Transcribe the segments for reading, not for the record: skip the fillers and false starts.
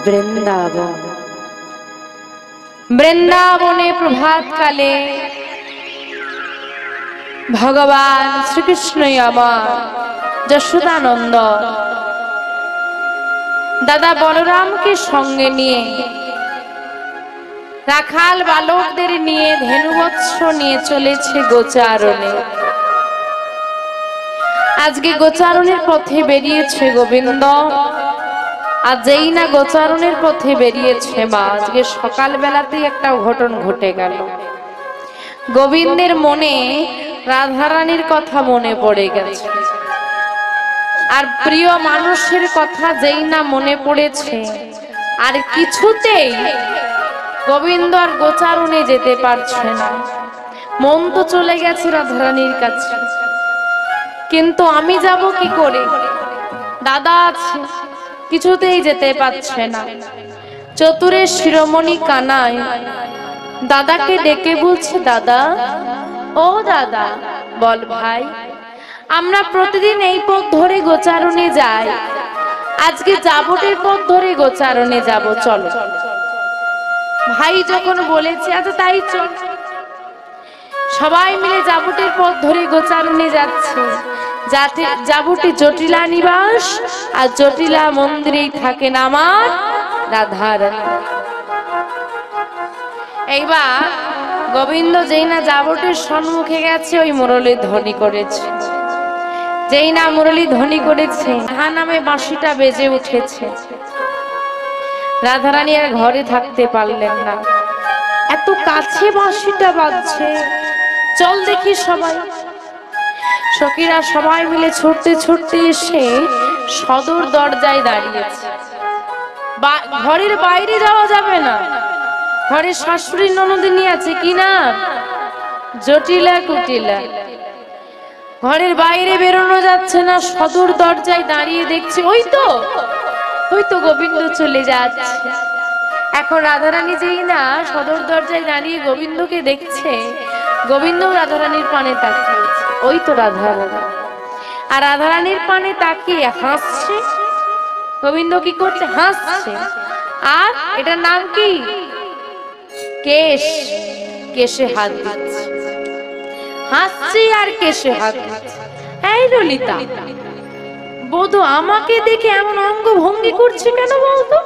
বৃন্দাবন। বৃন্দাবনে প্রভাতকালে ভগবান শ্রীকৃষ্ণই আমার যশোদানন্দ দাদা বলরামকে সঙ্গে নিয়ে রাখাল বালকদের নিয়ে ধেনুবৎস নিয়ে চলেছে গোচারণে। আজকে গোচারণের পথে বেরিয়েছে গোবিন্দ। আর যেই না গোচারণের পথে বেরিয়েছে মা, আজকে সকাল বেলাতেই একটা ঘটন ঘটে গেল। গোবিন্দের মনে রাধারানীর কথা মনে পড়ে গেছে। আর প্রিয় মানুষের কথা যেই না মনে পড়েছে, আর কিছুতেই গোবিন্দ আর গোচারণে যেতে পারছে না। মন তো চলে গেছে রাধারানীর কাছে, কিন্তু আমি যাব কি করে? দাদা আছে, কিছুতেই যেতে পারছে না। চতুরের শিরোমণি কানাই দাদাকে ডেকে বলছে, দাদা, ও দাদা, বল ভাই, আমরা প্রতিদিন এই পথ ধরে গোচারণে যাই, আজকে জাবটের পথ ধরে গোচারণে যাব, চলো। ভাই যখন বলেছে আচ্ছা তাই চল। সবাই মিলে জাবটের পথ ধরে গোচারণে যাচ্ছে। জাবটে জটিলা নিবাস, আর জটিলা মন্দিরেই থাকেন আমার রাধারানী। এইবার গোবিন্দ যেই না জাবটের সম্মুখে গেছে, ওই মুরলী ধ্বনি করেছে। যেই না মুরলী ধ্বনি করেছে, রাধা নামে বাঁশিটা বেজে উঠেছে। রাধারানী আর ঘরে থাকতে পারলেন না, এত কাছে বাঁশিটা বাজছে। চল দেখি সবাই। সখীরা সবাই মিলে ছুটতে ছুটতে এসে সদর দরজায় দাঁড়িয়েছে। ঘরের বাইরে যাওয়া যাবে না, ঘরে শাশুড়ি ননদিনী আছে কি না, জটিলা কুটিলা। ঘরের বাইরে বেরোনো যাচ্ছে না, সদর দরজায় দাঁড়িয়ে দেখছে ওই তো গোবিন্দ চলে যাচ্ছে। এখন রাধারানী যেই না সদর দরজায় দাঁড়িয়ে গোবিন্দকে দেখছে, গোবিন্দ রাধারানীর পানে তাকিয়েছে। ওই তো রাধারানী, আর রাধারানীর পানে তাকিয়ে হাসছে। গোবিন্দ কি করছে? হাসছে। আর এটার নাম কি? কেশ। কেশে হাত দিচ্ছে, হাসছে আর কেশে হাত দিচ্ছে। এই ললিতা, বধূ আমাকে দেখে এমন অঙ্গ ভঙ্গি করছে কেন বলতো?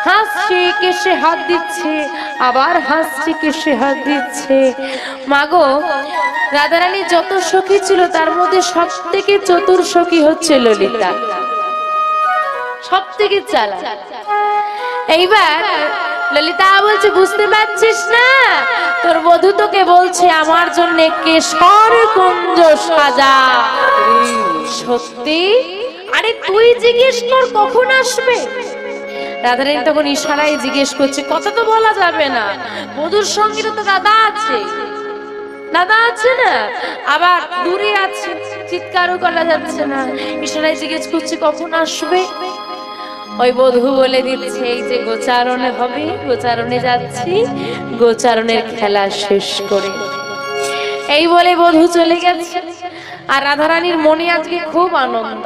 হাসছে, কেশে হাত দিচ্ছে, আবার হাসছে, কেশে হাত দিচ্ছে। মাগো, রাধারানী যত সখী ছিল তার মধ্যে সব থেকে চতুর সখী হচ্ছে ললিতা, সব থেকে চালাক। এইবার ললিতা বলছে, বুঝতে পারছিস না? তোর বধূ তোকে বলছে আমার জন্য কেশর কুঞ্জ সাজা। সত্যি? আরে তুই জিজ্ঞেস কর কখন আসবে। রাধারানী তখন ইশারায় জিজ্ঞেস করছে, কথা তো বলা যাবে না, বধূর সঙ্গে তো দাদা আছে, দাদা আছে না, আবার দূরে আছে, চিৎকারও করা যাচ্ছে না। ইশারায় জিজ্ঞেস করছে কখন আসবে। ওই বধূ বলে দিচ্ছে, এই যে গোচারণে হবে, গোচারণে যাচ্ছি, গোচারণের খেলা শেষ করে। এই বলে বধূ চলে গেছে। আর রাধারানীর মনে আজকে খুব আনন্দ,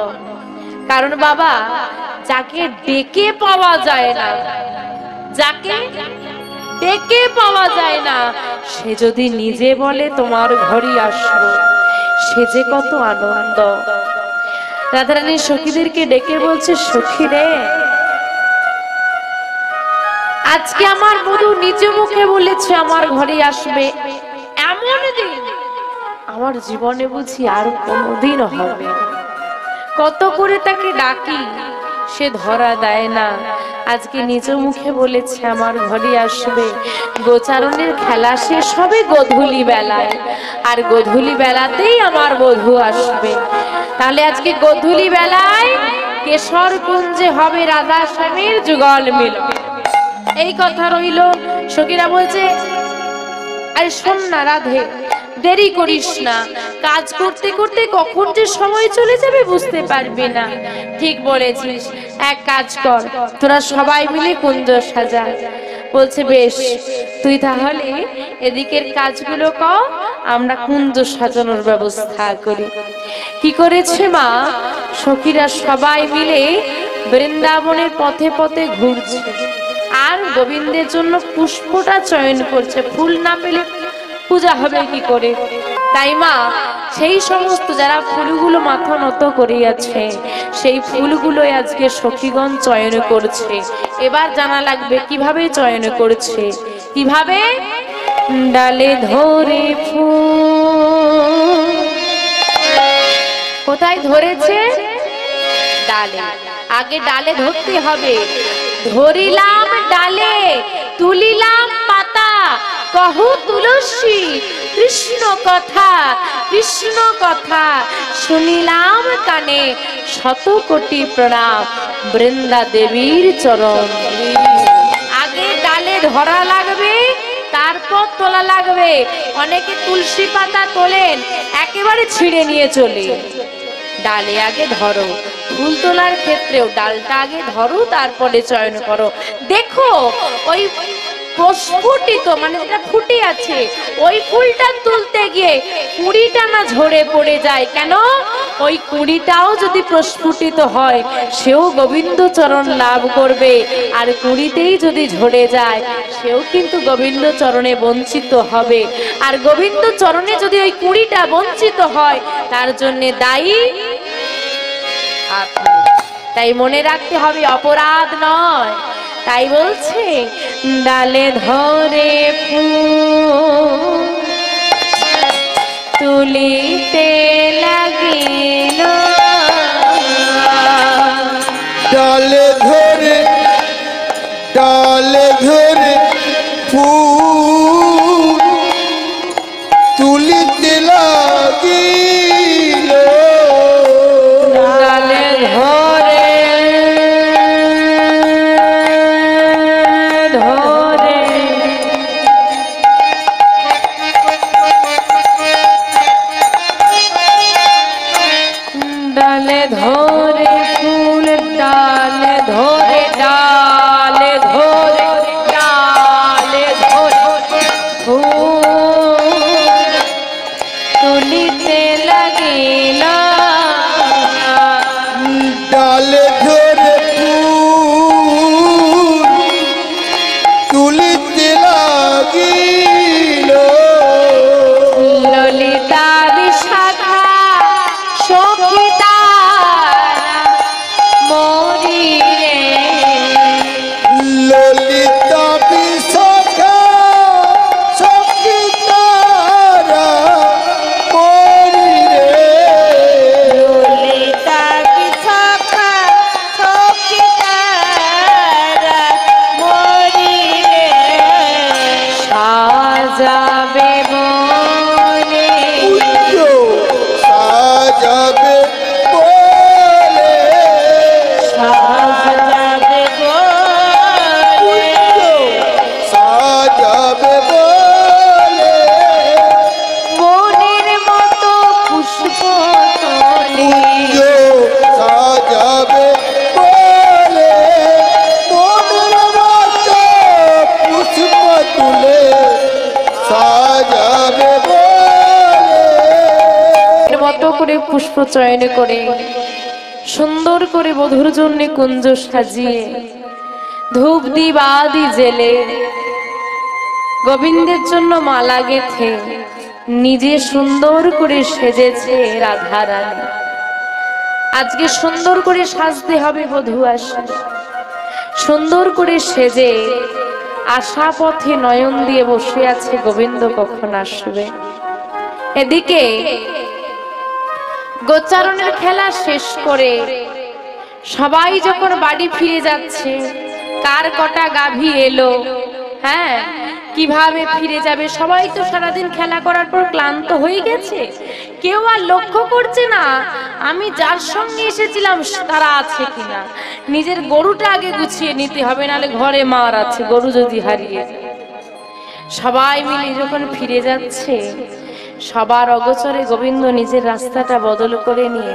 কারণ বাবা, যাকে ডেকে পাওয়া যায় না, যাকে ডেকে পাওয়া যায় না, সে যদি নিজে বলে তোমার ঘরে আসবো, সে যে কত আনন্দ। রাধারানী সখীদেরকে ডেকে বলছে, সখী রে, আজকে আমার বধূ নিজ মুখে বলেছে আমার ঘরে আসবে, এমন দিন আমার জীবনে বুঝি আর কোনোদিন হবে। কত করে তাকে ডাকি, সে ধরা দেয় না। আজকে নিজ মুখে বলেছে আমার ঘরে আসবে। গোচারণের খেলা শেষ হবে গোধূলি বেলায়, আর গোধূলি বেলাতেই আমার বধূ আসবে। তাহলে আজকে গোধূলি বেলায় কেশর কুঞ্জে হবে রাধা স্বামীর যুগল মিলন। এই কথা রইল। সখীরা বলছে, আরে শোন না রাধে, দেরি করিস না, কাজ করতে করতে কখন যে সময় চলে যাবে বুঝতে পারবি না। ঠিক বলেছিস, এক কাজ কর, তোরা সবাই মিলে কুঞ্জ সাজা। বলছে বেশ, তুই তাহলে এদিকের কাজগুলো কর, আমরা কুঞ্জ সাজানোর ব্যবস্থা করি। কি করেছে মা? সখীরা সবাই মিলে বৃন্দাবনের পথে পথে ঘুরছে আর গোবিন্দের জন্য পুষ্পটা চয়ন করছে। ফুল না পেলে পূজা হবে কি করে? তাই মা সেই সমস্ত যারা ফুলগুলো মাথা নত করিয়াছে সেই ফুলগুলো আজকে সখীগণ চয়ন করছে। এবার জানা লাগবে কিভাবে চয়ন করছে। কিভাবে? ডালে ধরে ফুল। কোথায় ধরেছে? ডালে। আগে ডালে ধরতে হবে। ধরিলাম ডালে তুলিলাম পাতা, কহু তুলসী কৃষ্ণ কথা, কৃষ্ণ কথা শুনিলাম কানে, শত কোটি প্রণাম বৃন্দা দেবীর চরণ। আগে ডালে ধরা লাগবে, তারপর তোলা লাগবে। অনেকে তুলসী পাতা তোলেন একেবারে ছিঁড়ে নিয়ে চলে। ডালে আগে ধরো। ফুল তোলার ক্ষেত্রেও ডালটা আগে ধরো, তারপরে চয়ন করো। দেখো ওই প্রস্ফুটিত মানে যেটা ফুটে আছে ওই ফুলটা তুলতে গিয়ে কুড়িটা না ঝরে পড়ে যায়। কেন? ওই কুড়িটাও যদি প্রস্ফুটিত হয় সেও গোবিন্দ চরণ লাভ করবে, আর কুড়িতেই যদি ঝরে যায় সেও কিন্তু গোবিন্দ চরণে বঞ্চিত হবে। আর গোবিন্দ চরণে যদি ওই কুড়িটা বঞ্চিত হয় তার জন্য দায়ী আপনি। তাই মনে রাখতে হবে অপরাধ নয়। তাই বলছে ডালে ধরে ফুল তুলিতে লাগিল, ডালে ধরে ফুল তুলিতে লাগিল, ডালে ধরে ডালে ধরে ফুল, ডালে ধরে ডালে ধরে ডালে ধরে ফুল তুলিতে লাগিল, ডালে ধরে ফুল তুলিতে লাগিল, ললিতা বিশাখা সখিতা মরি রে, ললিতা বিশাখা সখিতারা মরি রে, ললিতা বিশাখা সখিতা মরি রে, সাজাবে বলে সাজাবে বলে, সাজাবে বলে, সাজাবে বলে, মনের মতো পুষ্প তলি, সাজাবে বলে, মনের মতো পুষ্প তুলে সাজাবে বলে, এর মতো করে পুষ্প চয়ন করে সুন্দর করে বধূর জন্য কুঞ্জ সাজিয়ে ধূপ দ্বীপ আদি জেলে গোবিন্দের জন্য মালা গেথে নিজে সুন্দর করে সেজেছে রাধা রানী। আজকে সুন্দর করে সাজতে হবে বধূ আসে, সুন্দর করে সেজে আশা পথে নয়ন দিয়ে বসে আছে গোবিন্দ কখন আসবে। এদিকে গোচারণের খেলা শেষ করে সবাই যখন বাড়ি ফিরে যাচ্ছে, কার কটা গাভী এলো, হ্যাঁ কিভাবে ফিরে যাবে, সবাই তো সারাদিন খেলা করার পর ক্লান্ত হয়ে গেছে। কেউ আর লক্ষ্য করছে না আমি যার সঙ্গে এসেছিলাম তারা আছে কিনা। নিজের গরুটা আগে গুছিয়ে নিতে হবে, নাহলে ঘরে মার আছে, গরু যদি হারিয়ে যায়। সবাই মিলে যখন ফিরে যাচ্ছে সবার অগোচরে গোবিন্দ নিজের রাস্তাটা বদল করে নিয়ে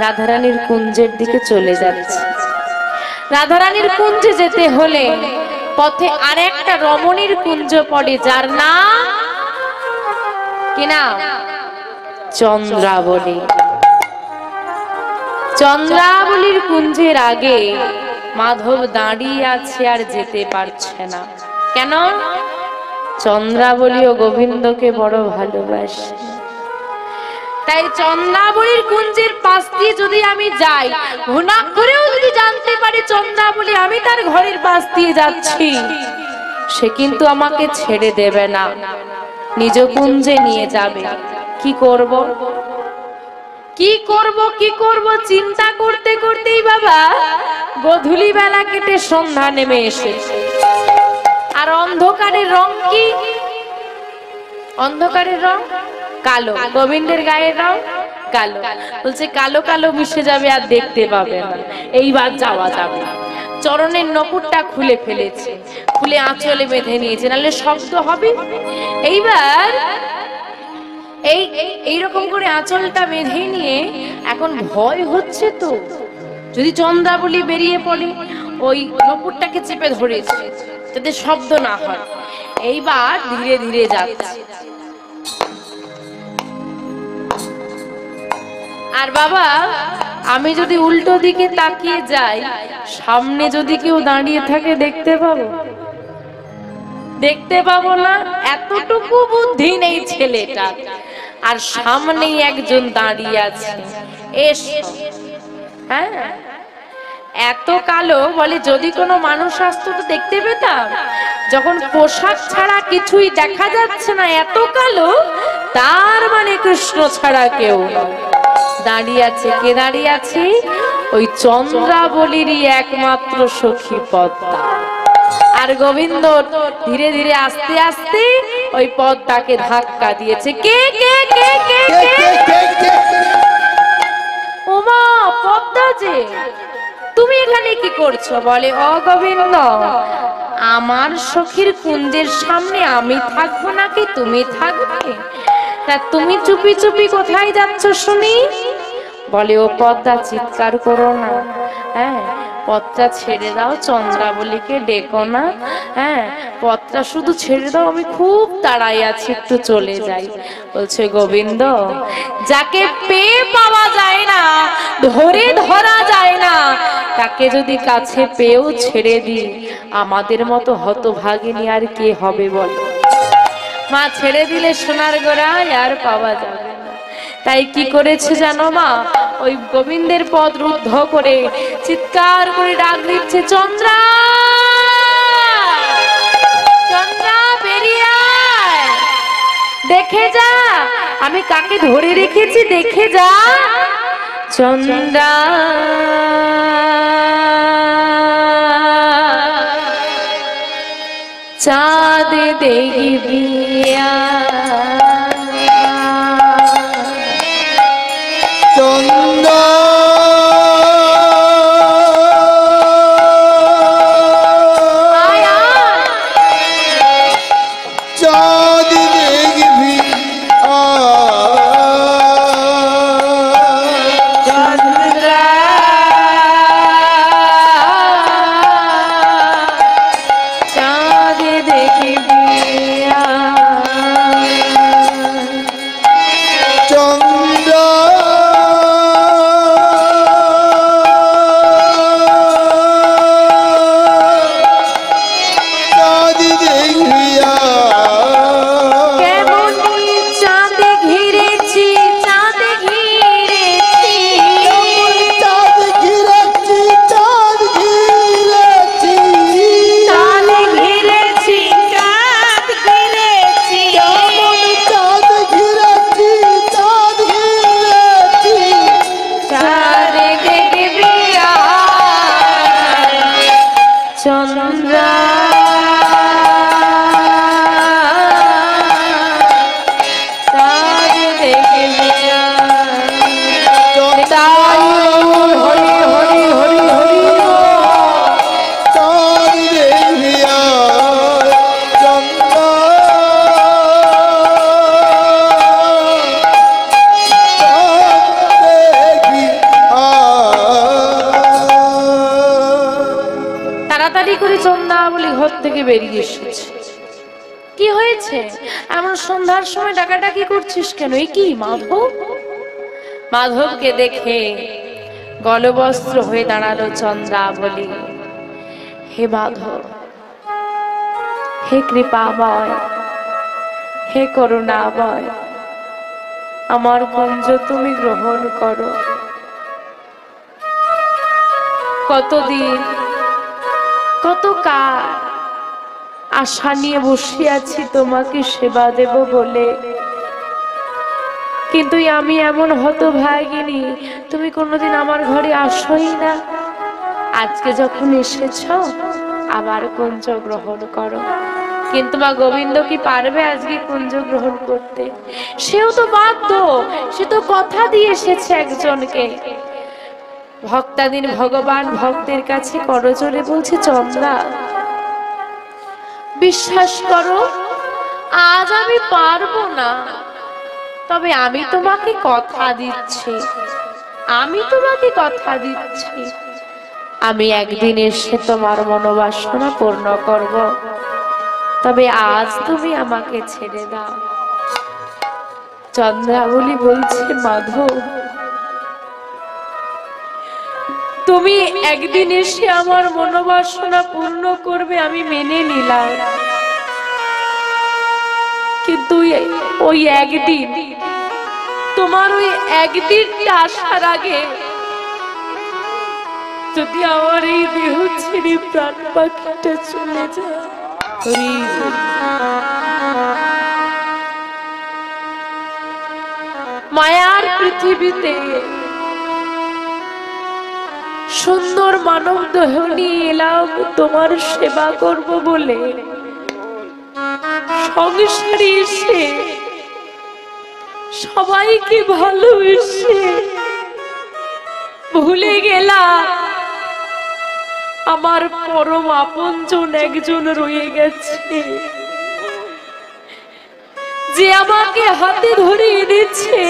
রাধারানীর কুঞ্জের দিকে চলে যাচ্ছে। রাধারানীর কুঞ্জে যেতে হলে পথে আরেকটা রমণীর কুঞ্জ পড়ে, যার নাম কি নাম? চন্দ্রাবলী। চন্দ্রাবলীর কুঞ্জের আগে মাধব দাঁড়িয়ে আছে আর যেতে পারছে না। কেন? চন্দ্রাবলী ও গোবিন্দকে বড় ভালোবাসে। তাই চন্দ্রাবলীর কুঞ্জের পাশ দিয়ে যদি আমি যাই, ঘুণা করেও যদি জানতে পারি চন্দ্রাবলী আমি তার ঘরের পাশ দিয়ে যাচ্ছি, সে কিন্তু আমাকে ছেড়ে দেবে না, নিজ কুঞ্জে নিয়ে যাবে। কি করব কি করব কি করব চিন্তা করতে করতেই বাবা গোধূলি বেলা কেটে সন্ধ্যা নেমে এসেছে। আর অন্ধকারের রং কি? অন্ধকারের রং কালো, গোবিন্দের গায়ের রং কালো। বলছে কালো কালো মিশে যাবে আর দেখতে পাবে না, এইবার যাওয়া যাবে। চরণের নপুরটা খুলে ফেলেছে, খুলে আঁচলে বেঁধে নিয়েছে, নাহলে শব্দ হবে। এইবার এইরকম করে আঁচলটা বেঁধে নিয়ে এখন ভয় হচ্ছে তো, যদি চন্দ্রাবলী বেরিয়ে পড়ে, ওই নপুরটাকে চেপে ধরেছে যাতে শব্দ না হয়। এইবার ধীরে ধীরে যাচ্ছে। আর বাবা আমি যদি উল্টো দিকে তাকিয়ে যাই, সামনে যদি কেউ দাঁড়িয়ে থাকে দেখতে পাবো? দেখতে পাবো না। এতটুকু বুদ্ধি নেই ছেলেটা। আর সামনেই একজন দাঁড়িয়ে আছে, এসো। হ্যাঁ, এত কালো, বলে যদি কোনো মানুষ আসতো তো দেখতে পেতাম। যখন পোশাক ছাড়া কিছুই দেখা যাচ্ছে না, এত কালো, তার মানে কৃষ্ণ ছাড়া কেউ নয়। দাঁড়িয়ে আছে, কে দাঁড়িয়ে আছে? ওই চন্দ্রাবলীরই একমাত্র সখী পদ্মা। আর গোবিন্দ ধীরে ধীরে আস্তে আস্তে ওই পদ্মাকে ধাক্কা দিয়েছে। কে কে কে কে কে? ওমা, পদ্মা যে, তুমি এখানে কি করছো? বলে ও গোবিন্দ, আমার সখীর কুঞ্জের সামনে আমি থাকবো নাকি তুমি থাকবে? তা তুমি চুপি চুপি কোথায় যাচ্ছ শুনি? বলে ও পদ্মা, চিৎকার করো না। হ্যাঁ, পথটা ছেড়ে দাও, চন্দ্রাবলীকে ডেকো না। হ্যাঁ, পথটা শুধু ছেড়ে দাও, আমি খুব তাড়াই আছি, একটু চলে যাই। বলছে গোবিন্দ, যাকে পেয়ে পাওয়া যায় না, ধরে ধরা যায় না, তাকে যদি কাছে পেয়েও ছেড়ে দিই, আমাদের মতো হতভাগিনী আর কে হবে বল? মা, ছেড়ে দিলে সোনার গোড়ায় আর পাওয়া যাবে না। তাই কি করেছে জানো মা? ওই গোবিন্দের পদ রুদ্ধ করে চিৎকার করে ডাক দিচ্ছে, চন্দ্রা, চন্দ্রা বেরিয়ে আয়, দেখে যা আমি কাকে ধরে রেখেছি, দেখে যা। চন্দ্রা চাঁদ দেখিয়া চন্দ্র চাঁদ দেখবি চন্দ্রা চাঁদ দেখবি চন্দ্র চাঁদ দেখবি কেমনি চাঁদ ঘিরেছি, চাঁদ ঘিরেছি, চাঁদ ঘিরেছি, চাঁদ ঘিরেছি, চাঁদ ঘিরেছি, চাঁদ ঘিরেছি, চাঁদ ঘিরেছি, চাঁদ ঘিরেছি, চাঁদ দেখবি চন্দ্রা চাঁদ দেখবি। তাই হরি হরি হরি হরি চাঁদ দেখবি চন্দ্র চাঁদ দেখবি। তাড়াতাড়ি করে চন্দ্রাবলী ঘর থেকে বেরিয়ে এসেছে। কি হয়েছে? এমন সন্ধ্যার সময় ডাকাডাকি করছিস কেন? এই কি মাধব? মাধবকে দেখে গলবস্ত্র হয়ে দাঁড়ালো চন্দ্রাবলী। হে মাধব, হে কৃপাময়, হে করুণাময়, আমার কুঞ্জ তুমি গ্রহণ করো। কতদিন কত কাল আশা নিয়ে বসে আছি তোমাকে সেবা দেব বলে, কিন্তু আমি এমন হতভাগিনী, তুমি কোনোদিন আমার ঘরে আসোই না। আজকে যখন এসেছ আবার কুঞ্জ গ্রহণ করো। কিন্তু মা গোবিন্দ কি পারবে আজকে কুঞ্জ গ্রহণ করতে? সেও তো বাধ্য, সে তো কথা দিয়ে এসেছে একজনকে। ভক্তাদিন ভগবান ভক্তের কাছে করজোড়ে বলছে, চন্দ্রা বিশ্বাস করো, আজ আমি পারবো না, তবে আমি তোমাকে কথা দিচ্ছি, আমি তোমাকে কথা দিচ্ছি, আমি একদিন এসে তোমার মনোবাসনা পূর্ণ করব, তবে আজ তুমি আমাকে ছেড়ে দাও। চন্দ্রাবলী বলছে, মাধব তুমি একদিন এসে আমার মনোবাসনা পূর্ণ করবে আমি মেনে নিলাম, কিন্তু ওই একদিন, তোমার ওই একদিনটা আসার আগে যদি আমার এই দেহ ছেড়ে প্রাণ পাখিটা চলে যায়। মায়ার পৃথিবীতে সুন্দর মানব দেহ নিয়ে এলাম তোমার সেবা করব বলে, সংসারে এসে সবাইকে ভালোবেসে ভুলে গেলাম আমার পরম আপনজন একজন রয়ে গেছে, যে আমাকে হাতে ধরে এনেছে,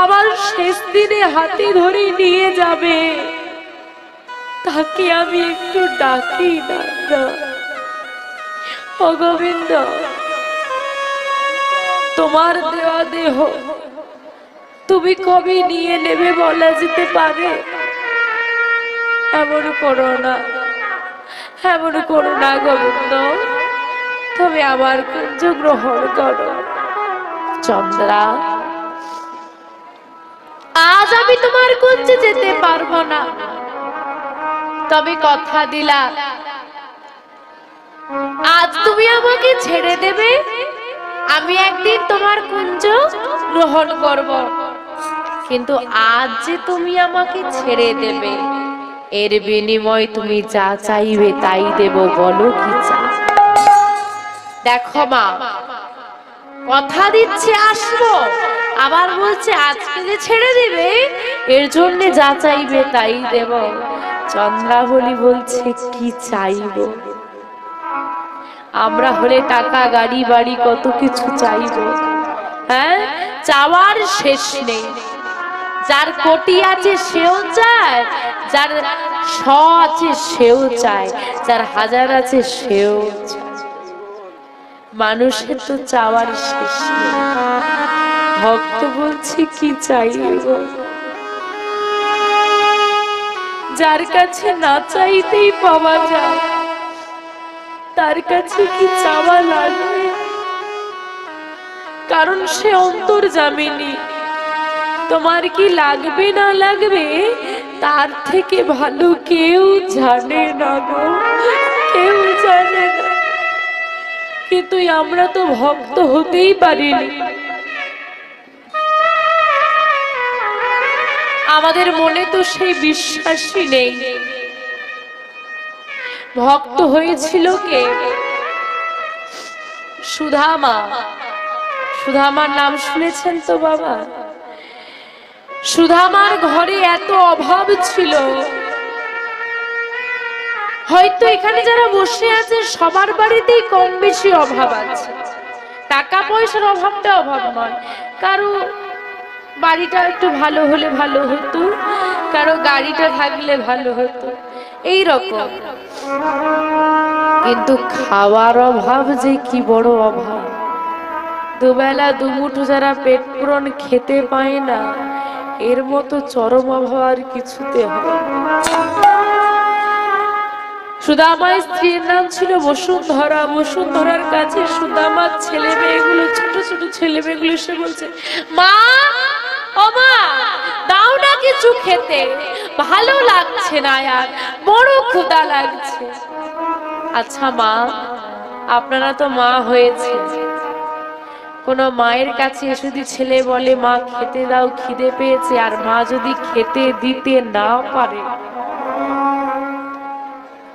আমার শেষ দিনে হাতে ধরে নিয়ে যাবে, তাকে আমি একটু ডাকি না। ও গোবিন্দ, তোমার দেওয়া দেহ তুমি কবে নিয়ে নেবে বলা যেতে পারে? এমন করো না, এমন করো না গোবিন্দ, তবে আমার কুঞ্জ গ্রহণ করো। চন্দ্রা, আজ আমি তোমার কুঞ্জে যেতে পারবো না, তবে কথা দিলাম আজ তুমি আমাকে ছেড়ে দেবে, আমি একদিন তোমার কুঞ্জ গ্রহণ করব, কিন্তু আজ যে তুমি আমাকে ছেড়ে দেবে, এর বিনিময়ে তুমি যা চাইবে তাই দেব, বলো কি চাও? দেখো মা, কথা দিচ্ছে আসবো, আবার বলছে আজকে যে ছেড়ে দেবে এর জন্য যা চাইবে তাই দেব। চন্দ্রাবলী বলছে, কি চাইবো? আমরা হলে টাকা গাড়ি বাড়ি কত কিছু চাইবো, হ্যাঁ, চাওয়ার শেষ নেই। যার কোটি আছে সেও চায়, যার 100 আছে সেও চায়, যার 1000 আছে সেও চায়। মানুষের তো চাওয়ার শেষ নেই। ভক্ত বলছে, কি চাইব? যার কাছে না চাইতেই পাওয়া যায়, তার কাছে কি চাওয়া লাগবে? কারণ সে অন্তর্যামিনী। তোমার কি লাগবে না লাগবে তার থেকে ভালো কেউ জানে না গো, কেউ জানে না। কিন্তু আমরা তো ভক্ত হতেই পারিনি, আমাদের মনে তো সেই বিশ্বাসই নেই। ভক্ত হয়েছিল কে? সুধামা। সুধামার নাম শুনেছেন তো বাবা? সুধামার ঘরে এত অভাব ছিল, হয়তো এখানে যারা বসে আছে সবার বাড়িতেই কম বেশি অভাব আছে। টাকা পয়সার অভাবটা অভাব নয়, কারো বাড়িটা একটু ভালো হলে ভালো হতো, কারো গাড়িটা থাকলে ভালো হতো, এই রকম। কিন্তু খাওয়ার অভাব যে কি বড় অভাব। দুবেলা দুমুঠো যারা পেট পূরণ খেতে পায় না, এর মতো চরম অভাব আর কিছুতে হয় না। সুদামার স্ত্রীর নাম ছিল বসুন্ধরা। বসুন্ধরার কাছে সুদামার ছেলে মেয়েগুলো, ছোট ছোট ছেলে মেয়েগুলো এসে বলছে, মা ও মা, দাও না কিছু খেতে, ভালো লাগছে না, আর বড় ক্ষুধা লাগছে। আচ্ছা মা, আপনারা তো মা হয়েছে, কোন মায়ের কাছে যদি ছেলে বলে মা খেতে দাও, খিদে পেয়েছে, আর মা যদি খেতে দিতে না পারে,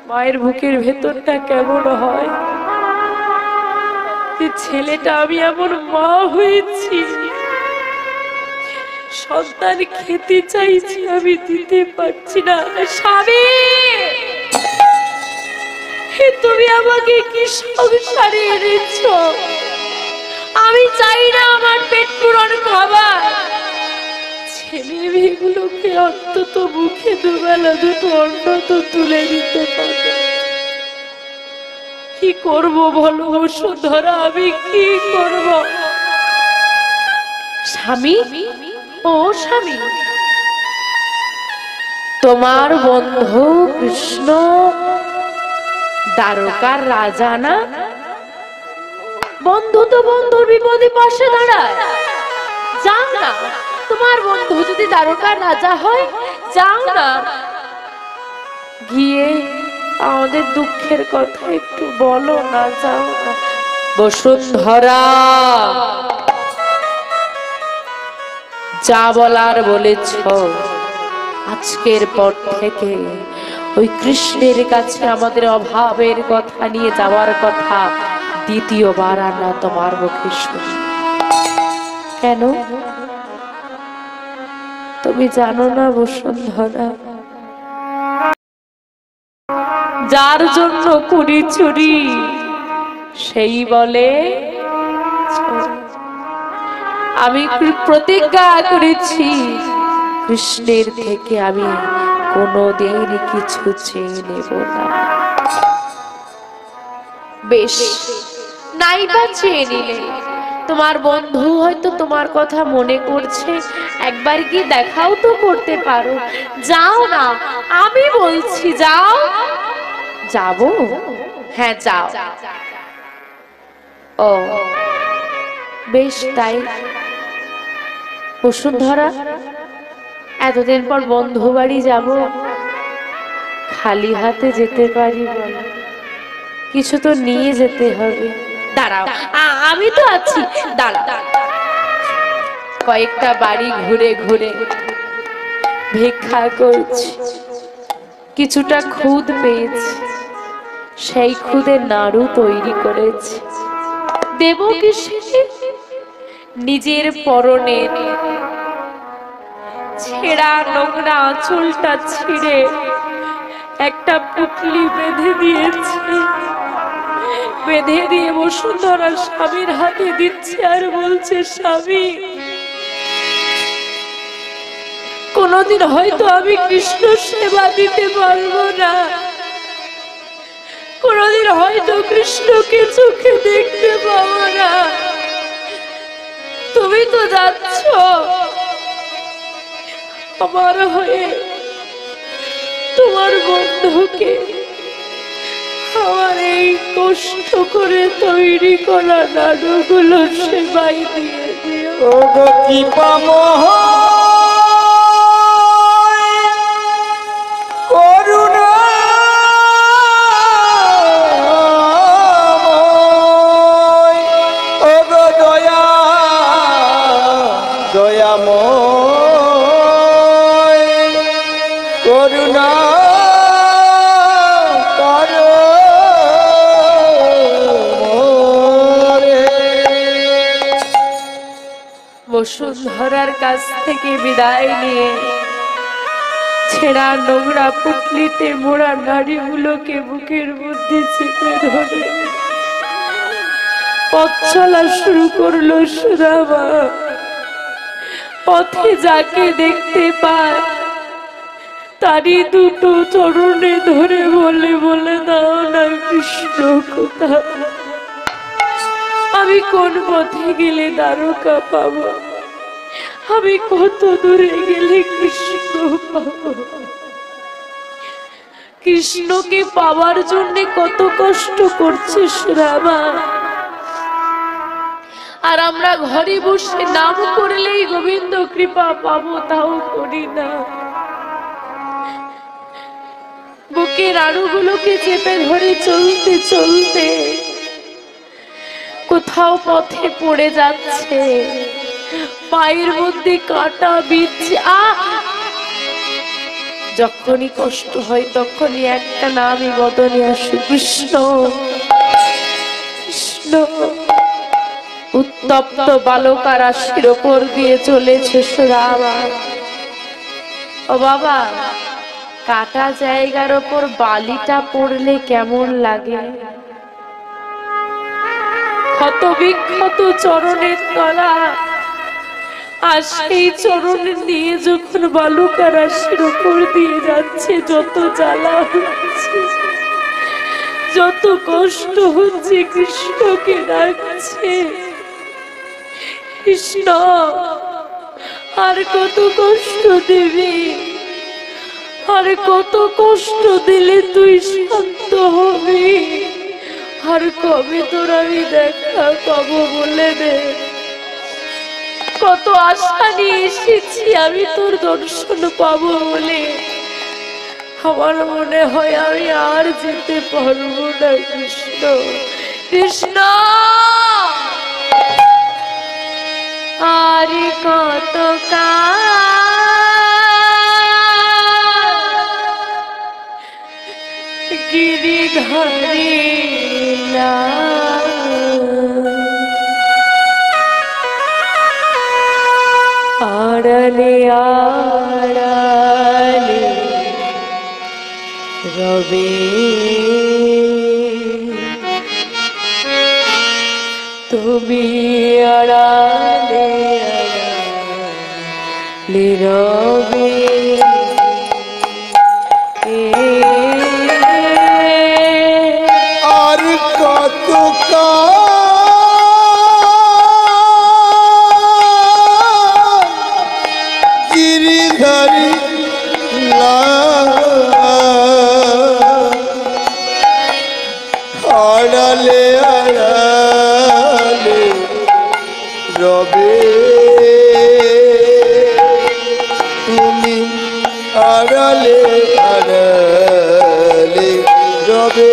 মায়ের বুকের ভেতরটা কেমন হয়? যে ছেলেটা আমি এমন মা হয়েছি, সন্তান খেতে চাইছি, আমি দিতে পারছি না। স্বামী, তুমি আমাকে কি সংসারে এনেছ? আমি চাই না আমার পেট পূরণ খাবার, ছেলে মেয়েগুলোকে অন্তত মুখে দুবেলা দুটো অন্ন তো তুলে দিতে পারবে। কি করবো বলো বসুন্ধরা, আমি কি করব? স্বামী, ও স্বামী, তোমার বন্ধু কৃষ্ণ দ্বারকার রাজা না? বন্ধু তো বন্ধুর বিপদে পাশে দাঁড়ায়। যাও না, তোমার বন্ধু যদি দ্বারকার রাজা হয়, যাও না, গিয়ে আমাদের দুঃখের কথা একটু বলো না, যাও না। বসুন্ধরা, যা বলার বলেছ, আজকের পর থেকে ওই কৃষ্ণের কাছে আমাদের অভাবের কথা নিয়ে যাওয়ার কথা দ্বিতীয়বার আর না তোমার মুখে শুনি। কেন? তুমি জানো না বসুন্ধরা, যার জন্য করি চুরি সেই বলে আমি প্রতিজ্ঞা করেছি, কৃষ্ণের থেকে আমি কোনোদিন কিছু চেয়ে নেব না। বেশ, নাইবা চেয়ে নিলে, তোমার বন্ধু হয়তো তোমার কথা মনে করছে, একবার কি দেখাও তো করতে পারো। যাও না, আমি বলছি যাও। যাবো? হ্যাঁ যাও। ও বেশ, তাই। বসুন্ধরা, এতদিন পর বন্ধু বাড়ি যাব, খালি হাতে যেতে পারি বলো? কিছু তো নিয়ে যেতে হবে। দাঁড়াও, আমি তো আছি, দাঁড়াও। কয়েকটা বাড়ি ঘুরে ঘুরে ভিক্ষা করছি, কিছুটা খুদ পেয়েছি, সেই খুদের নাড়ু তৈরি করেছি। দেব কিসে? নিজের পরনের ছেঁড়া নোংরা আঁচলটা ছিঁড়ে একটা পুটলি বেঁধে দিয়েছে। বেঁধে দিয়ে বসুন্ধরা স্বামীর হাতে দিচ্ছে আর বলছে, স্বামী, কোনদিন হয়তো আমি কৃষ্ণ সেবা দিতে পারবো না, কোনদিন হয়তো কৃষ্ণকে চোখে দেখতে পাবো না, তুমি তো যাচ্ছ আমার হয়ে তোমার বন্ধুকে আমার এই কষ্ট করে তৈরি করা নাড়ুগুলো সেবাই দিয়ে দিও। ও গো কি পামো করুণা ও গো দয়া দয়াময় করুণা বসুন্ধরার কাছ থেকে বিদায় নিয়ে ছেঁড়া নোংরা পুটলিতে মোড়া নাড়িগুলোকে বুকের মধ্যে চেপে ধরে পথ চলা শুরু করলো সুদামা। পথে যাকে দেখতে পায় তারই দুটো চরণে ধরে বলে, বলে দাও না কৃষ্ণ কোথায়, আমি কোন পথে গেলে দ্বারকা পাবো, আমি কত দূরে গেলে কৃষ্ণ পাবো? কৃষ্ণকে পাওয়ার জন্য কত কষ্ট করছে সুরামা, আর আমরা ঘরে বসে নাম করলেই গোবিন্দ কৃপা পাবো, তাও করি না। বুকের আড়ুগুলোকে চেপে ধরে চলতে চলতে কোথাও পথে পড়ে যাচ্ছে, পায়ের মধ্যে কাঁটা বিচ্ছে। যখনই কষ্ট হয় তখনই একটা নামই বদনে আসে, কৃষ্ণ কৃষ্ণ। উত্তপ্ত বালকা রাশির ওপর দিয়ে চলেছে সুরামা। ও বাবা, কাটা জায়গার ওপর বালিটা পড়লে কেমন লাগে? ক্ষত বিক্ষত চরণের তলা, আর সেই চরণ নিয়ে যখন বালুকা রাশির ওপর দিয়ে যাচ্ছে, যত জ্বালা হচ্ছে, যত কষ্ট হচ্ছে, কৃষ্ণকে ডাকছে, কৃষ্ণ আর কত কষ্ট দিবি? আর কত কষ্ট দিলে তুই শান্ত হবি? আর কবে তোর আমি দেখা পাবো বলে দে। কত আশা নিয়ে এসেছি আমি তোর দর্শন পাবো বলে, আমার মনে হয় আমি আর যেতে পারবো না। কৃষ্ণ কৃষ্ণ, আর কত গিরিধারী আড়ালে আড়ালে রবে, তুমি আড়ালে আড়ালে রবে। আর কত গিরিধারী আড়ালে আড়ালে রবে, তুমি আড়ালে আড়ালে রবে।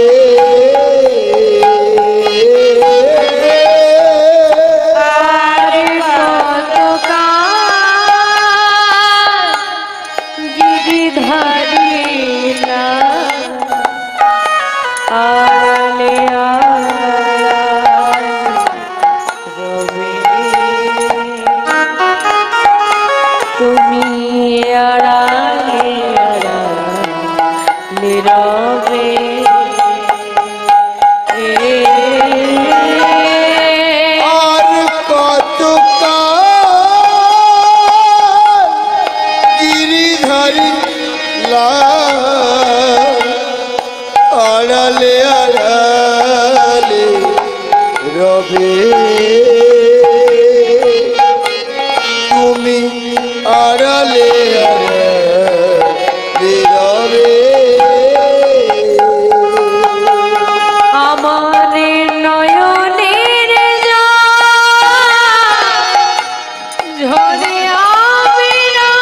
আড়ালে আড়ালে রবে, তুমি আড়ালে আড়ালে রবে। আমার নয়নের ঝরে আবিরা,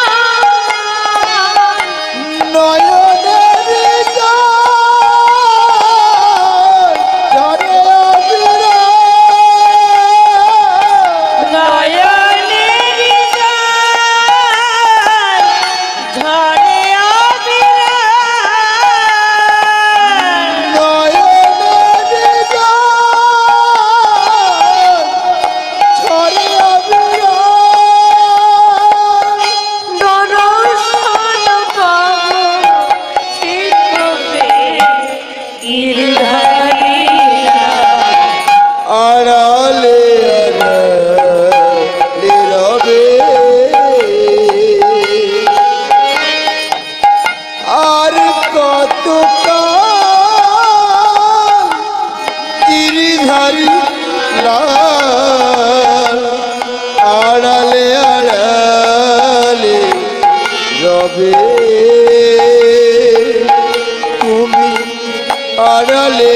নয়নের ঝরে আবিরা, নয়নের ঝরে আবিরা, নয়নের ঝরে আবিরা, দর্শন পাবো ঠিক হবে গিরিধারী আড়ালে আড়ালে রবে। আর কত গিরিধারী আড়ালে আড়ালে আড়ালে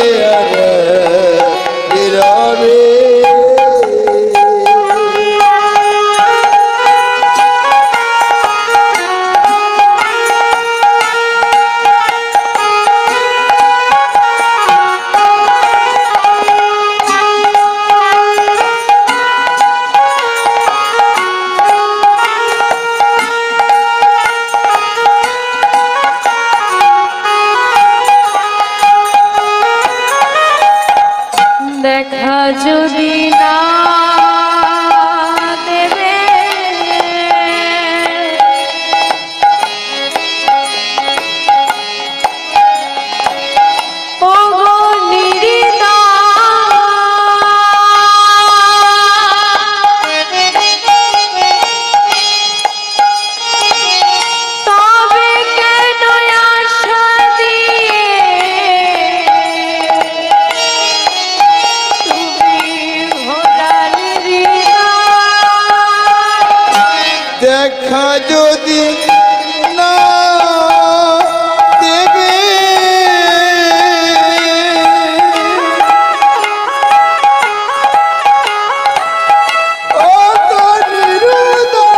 নীরবে দেখা যদি না দেবে ওগো নিরিদা তবে কেন আশা দিয়ে দেখা যদি না দেবে ও নিরুদা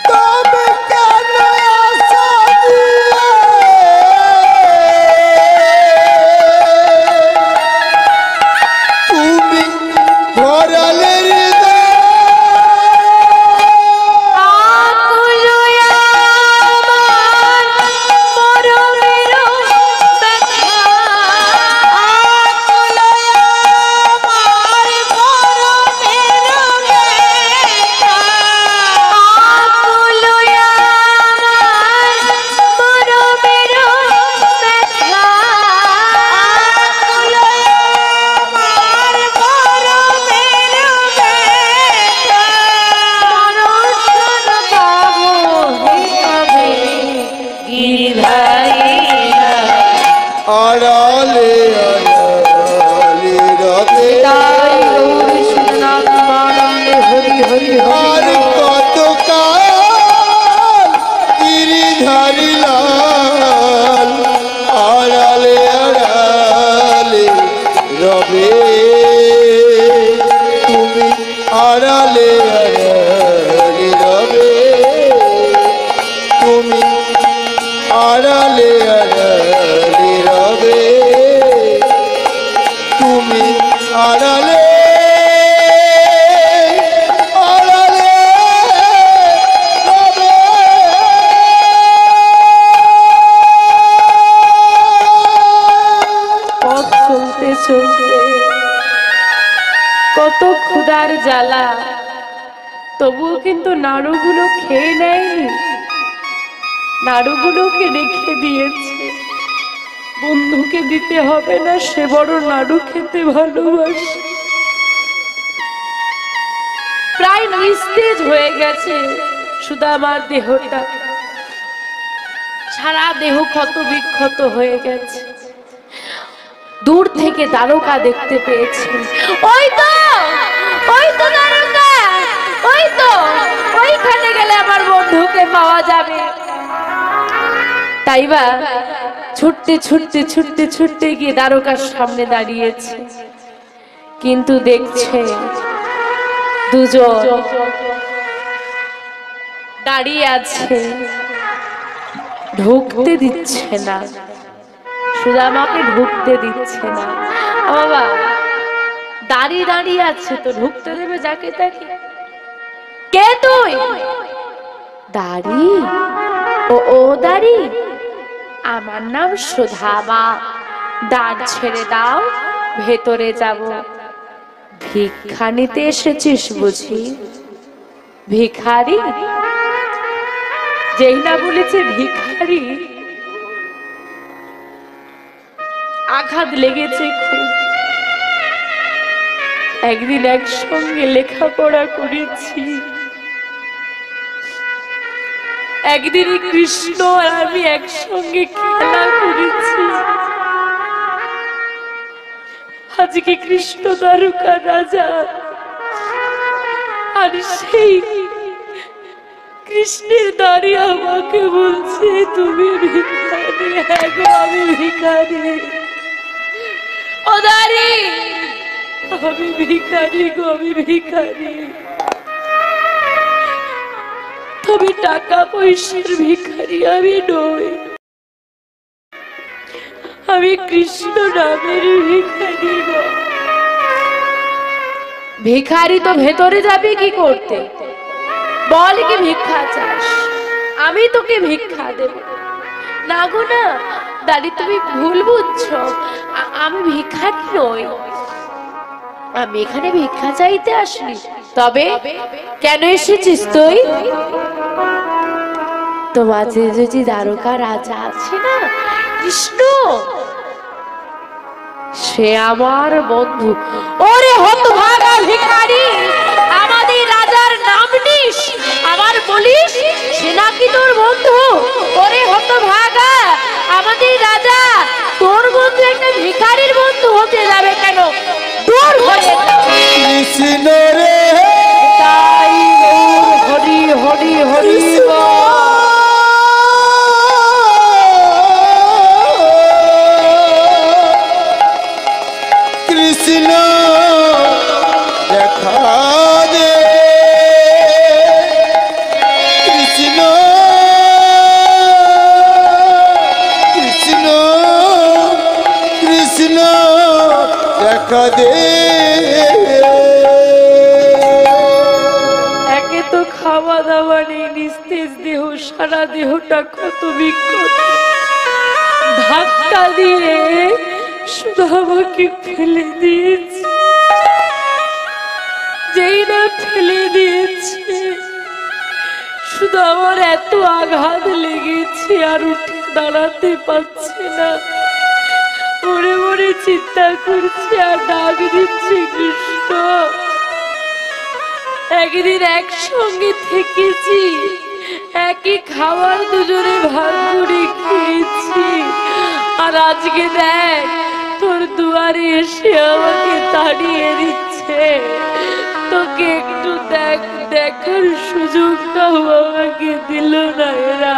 তবে কেন আশা দিয়ে তুমি ভরালে আড়ালে রবে আর কত কাল গিরিধারী লাল আড়ালে রবে তুমি আড়ালে রবে তুমি আড়ালে রবে তুমি আড়ালে রবে পথ চলতে চলতে কত ক্ষুধার জ্বালা, তবুও কিন্তু নাড়ুগুলো খেয়ে নেয়নি, নাড়ুগুলোকে রেখে দিয়েছে। বন্ধুকে দিতে হবে না, সে বড় নাড়ু খেতে ভালোবাসে। প্রায় নিস্তেজ হয়ে গেছে সুদামার দেহটা, সারা দেহ ক্ষত বিক্ষত হয়ে গেছে। দূর থেকে দ্বারকা দেখতে পেয়েছে, ওই তো দ্বারকা, ওই তো ওইখানে গেলে আমার বন্ধুকে পাওয়া যাবে। তাই বা ছুটতে ছুটতে ছুটতে ছুটতে গিয়ে দ্বারকার সামনে দাঁড়িয়েছে, কিন্তু দেখছে দুজন দাঁড়িয়ে আছে, ঢুকতে দিচ্ছে না, সুদামাকে ঢুকতে দিচ্ছে না। বাবা দাঁড়িয়ে দাঁড়িয়ে আছে তো ঢুকতে দেবে যাকে তাকে? কে তুই? দাঁড়ি? ও দাঁড়ি, আমার নাম সুধামা, দ্বার ছেড়ে দাও, ভেতরে যাব। ভিক্ষা নিতে এসেছিস বুঝি? ভিখারি? যেই না বলেছে ভিখারি, আঘাত লেগেছে খুব। একদিন একসঙ্গে লেখাপড়া করেছি, একদিন কৃষ্ণ আর আমি একসঙ্গে খেলা করেছি। আজকে কৃষ্ণ দ্বারকা রাজা, আর সেই কৃষ্ণের দাঁড়িয়ে আমাকে বলছে তুমি ভিখারি। হ্যাঁ গো, আমি ভিখারি। ও দাঁড়ি, আমি ভিখারি গো, আমি ভিখারি। তবে টাকা পয়সার ভিখারি আমি নই, আমি কৃষ্ণ নামের ভিখারি গো। ভিখারি তো ভেতরে যাবে কি করতে? বল কি ভিক্ষা চাস? আমি তোকে ভিক্ষা দেব না গো না। দাদি তুমি ভুল বুঝছো, আমি ভিখারি নই, আমি এখানে ভিক্ষা চাইতে আসলি। তবে কেন এসেছিস তুই? তোমার যে দ্বারকা রাজা আছে না কৃষ্ণ, সে আমার বন্ধু। ওরে হতভাগা ভিখারি, আমাদের রাজার নাম নিস, আবার বলিস সে নাকি তোর বন্ধু? ওরে হতভাগা, আমাদের রাজা তোর বন্ধু একটা ভিখারির বন্ধু হতে যাবে কেন? দূর হয়ে কৃষ্ণ রে তাই হরি হরি হরি কৃষ্ণ দেখা দে, কৃষ্ণ কৃষ্ণ কৃষ্ণ দেখা দে। একে তো খাওয়া দাওয়া নেই, নিস্তেজ দেহ, সারা দেহটা কত বিক্ষত, ধাক্কা দিয়ে শুধু আমাকে ফেলে দিয়েছে। যেই না ফেলে দিয়েছে, শুধু আমার এত আঘাত লেগেছে আর উঠে দাঁড়াতে পারছি না। মরে মরে চিন্তা করছে আর ডাক দিচ্ছে কৃষ্ণ। একদিন একসঙ্গে থেকেছি, একই খাবার দুজনে ভাগ করে খেয়েছি, আর আজকে দেখ তোর দুয়ারে এসে আমাকে তাড়িয়ে দিচ্ছে। তোকে একটু দেখার সুযোগটাও আমাকে দিল না এরা।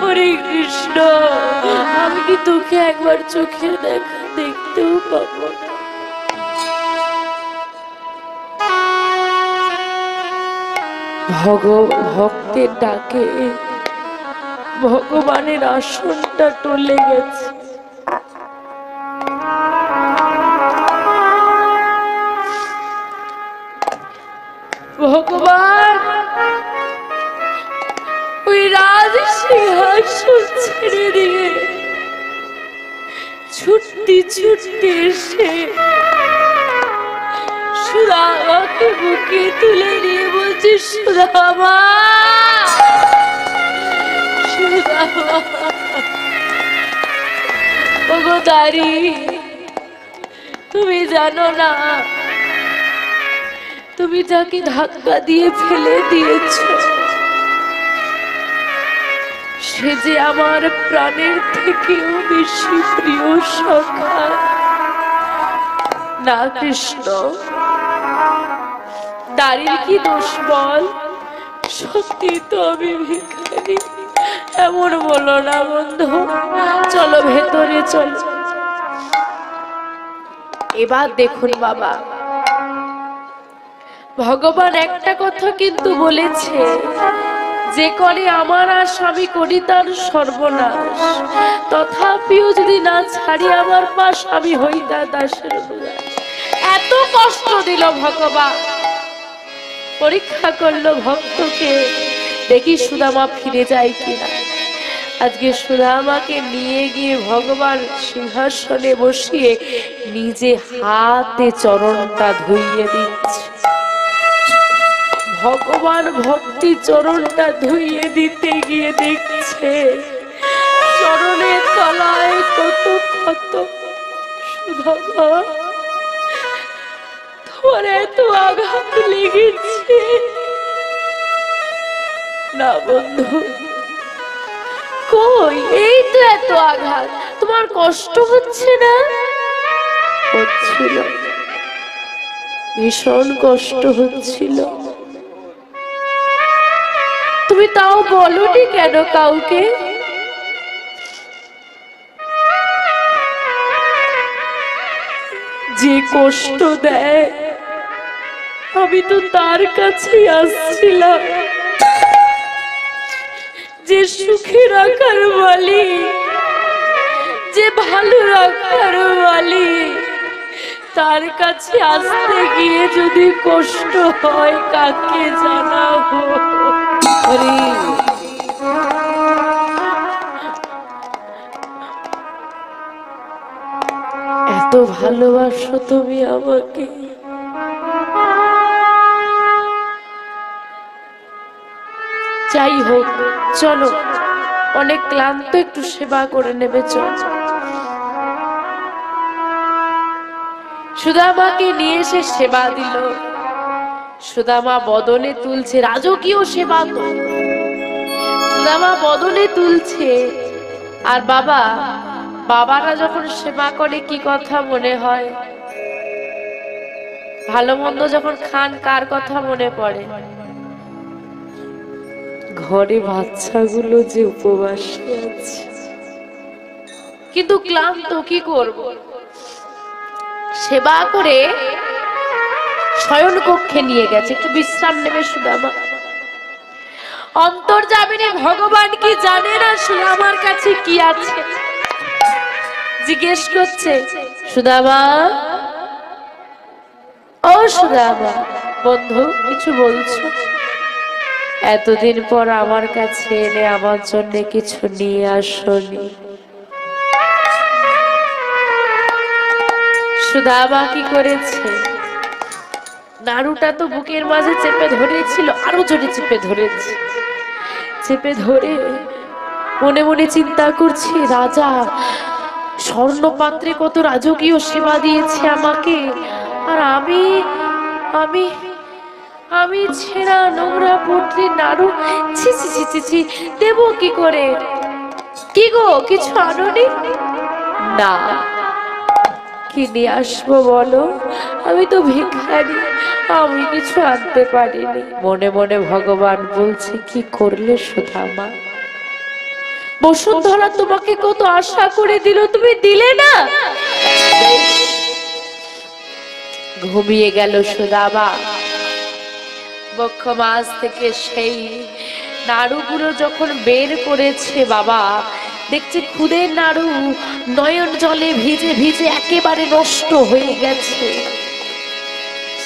ওরে কৃষ্ণ, আমি কি তোকে একবার চোখে দেখতেও পাবো না? ভক্তের ডাকে ভগবানের আসনটা টলে গেছে। ভগবান ওই রাজ সিংহাসন ছেড়ে দিয়ে ছুটতে ছুটতে এসে সুদামাকে বুকে তুলে নিয়ে বলছে, সুদামা সুদামা। ওগো দাঁড়ি, তুমি জানো না তুমি যাকে ধাক্কা দিয়ে ফেলে দিয়েছ সে যে আমার প্রাণের থেকেও বেশি প্রিয় সখা না কৃষ্ণ। দাঁড়িয়ে কি দোষ বল? সত্যি তো আমি ভিখারি, এমন বলো না বন্ধু। চলো ভেতরে চলো। এবার দেখুন বাবা, ভগবান একটা কথা কিন্তু বলেছে, যে করে আমার আর স্বামী করি তার সর্বনাশ। তথাপিও যদি না ছাড়ি আমার পা স্বামী হই তার দাসের উদাস। এত কষ্ট দিল ভগবান, পরীক্ষা করলো ভক্তকে, দেখি সুদামা ফিরে যায় কিনা। আজকে সুদামাকে নিয়ে গিয়ে ভগবান সিংহাসনে বসিয়ে নিজে হাতে চরণটা ধুইয়ে দিচ্ছে। ভগবান ভক্তি চরণটা ধুইয়ে দিতে গিয়ে দেখছে চরণের তলায় কত ক্ষত। সুদামা, তোমার এত আঘাত লেগেছে না বন্ধু? কই, এই তো এত আঘাত, তোমার কষ্ট হচ্ছে না? হচ্ছিল, ভীষণ কষ্ট হচ্ছিল। তুমি তাও বলনি কেন কাউকে? যে কষ্ট দেয় আমি তো তার কাছে আসছিলাম, যে সুখে রাখার মালিক, যে ভালো রাখার মালিক, তার কাছে আসতে গিয়ে যদি কষ্ট হয় কাকে জানাবো? এত ভালোবাসো তুমি আমাকে, যাই হোক চলো, অনেক ক্লান্ত, একটু সেবা করে নেবে। চল, সুদামাকে নিয়ে এসে সেবা দিল। সুদামা বদনে তুলছে, রাজকীয় সেবা তো। সুদামা বদনে তুলছে। আর বাবারা যখন সেবা করে কি কথা মনে হয়? ভালো মন্দ যখন খান কার কথা মনে পড়ে? ঘরে বাচ্চাগুলো যে উপবাসে আছে, কিন্তু ক্লান্ত, কি করব? সেবা করে শয়ন কক্ষে নিয়ে গেছে, একটু বিশ্রাম নেবে সুদামা। অন্তর্যামিনী ভগবান কি জানে না সুদামার কাছে কি আছে? জিজ্ঞেস করছে, সুদামা, ও সুদামা বন্ধু, কিছু বলছো? এতদিন পর আমার কাছে এলে আমার জন্য কিছু নিয়ে আসনি। সুদামা কি করেছে? নাড়ুটা তো বুকের মাঝে চেপে ধরেছিল, আরো জোরে চেপে ধরেছে। চেপে ধরে মনে মনে চিন্তা করছে, রাজা স্বর্ণ পাত্রে কত রাজকীয় সেবা দিয়েছে আমাকে, আর আমি আমি আমি ছেঁড়া নোংরা পুত্রী নাড়ু ছি ছি ছি ছি ছি দেবো কি করে? কি গো, কিছু আনোনি? না, কি নিয়ে আসবো বলো? আমি তো ভিখারি, আমি কিছু আনতে পারিনি। মনে মনে ভগবান বলছে, কি করলে সুদামা? বসুন্ধরা তোমাকে কত আশা করে দিল, তুমি দিলে না। ঘুমিয়ে গেল সুদামা। বক্ষ মাছ থেকে সেই নাড়ুগুলো যখন বের করেছে বাবা, দেখছে খুদের নাড়ু নয়ন জলে ভিজে ভিজে একেবারে নষ্ট হয়ে গেছে।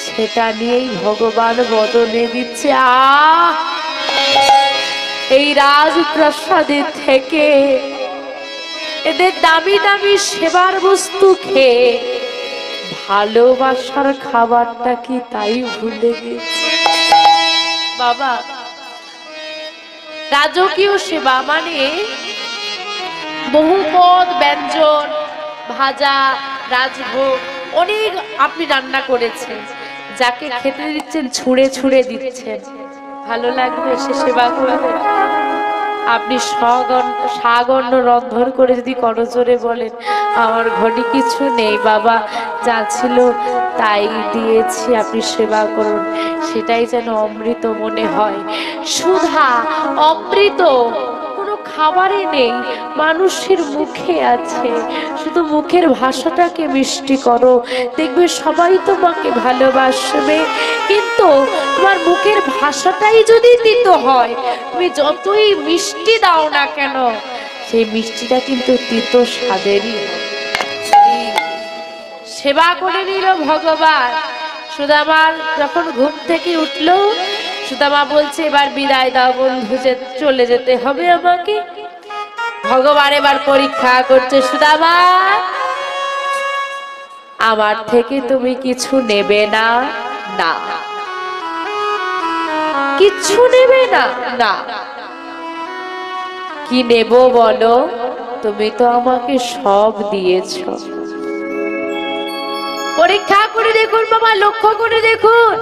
সেটা নিয়েই ভগবান বদনে দিচ্ছে, এই রাজপ্রাসাদে থেকে এদের দামি দামি সেবার বস্তু খেয়ে ভালোবাসার খাবারটা কি তাই ভুলে গেছে। বাবা, রাজকীয় সেবা মানে বহু পদ ব্যঞ্জন, ভাজা, রাজভোগ অনেক আপনি রান্না করেছেন, যাকে খেতে দিচ্ছেন ছুঁড়ে ছুঁড়ে দিচ্ছেন। ভালো লাগবে সে সেবা করবে? আপনি সাগণ্য রন্ধন করে যদি করজোরে বলেন, আমার ঘরে কিছু নেই বাবা, যা ছিল তাই দিয়েছি, আপনি সেবা করুন, সেটাই যেন অমৃত মনে হয়। সুধা, অমৃত কোনো খাবারে নেই, মানুষের মুখে আছে। শুধু মুখের ভাষাটাকে মিষ্টি করো, দেখবে সবাই তোমাকে ভালোবাসবে। কিন্তু তোমার মুখের ভাষাটাই যদি তিতো হয়, তুমি যতই মিষ্টি দাও না কেন, সেই মিষ্টিটা কিন্তু তিতো স্বাদেরই। সেবা করে নিল ভগবান। সুদামার যখন ঘুম থেকে উঠলো, সুদামা বলছে, এবার বিদায় দাও বন্ধু, চলে যেতে হবে আমাকে। ভগবান এবার পরীক্ষা করছে, সুদামা আমার থেকে তুমি কিছু নেবে না? না। কিচ্ছু নেবে না? না। কি নেব বলো? তুমি তো আমাকে সব দিয়েছ। পরীক্ষা করে দেখুন বাবা, লক্ষ্য করে দেখুন।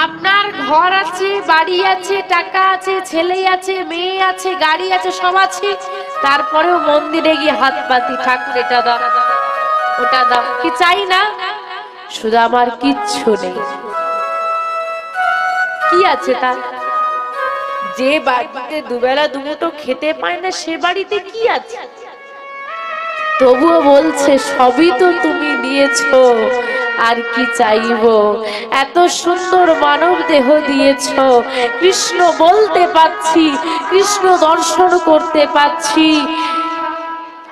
আপনার ঘর আছে, বাড়ি আছে, টাকা আছে, ছেলে আছে, মেয়ে আছে, গাড়ি আছে, সব আছে, তারপরেও মন্দিরে গিয়ে হাত পাতি, ঠাকুর এটা দাও ওটা দাও, কি চাই না? শুধু আমার কিচ্ছু নেই। কি আছে তার? যে বাড়িতে দুবেলা দুমুঠো খেতে পায় না সে বাড়িতে কি আছে? তবুও বলছে সবই তো তুমি দিয়েছো, আর কি চাইবো? এত সুন্দর মানব দেহ দিয়েছো, কৃষ্ণ বলতে পাচ্ছি, কৃষ্ণ দর্শন করতে পাচ্ছি,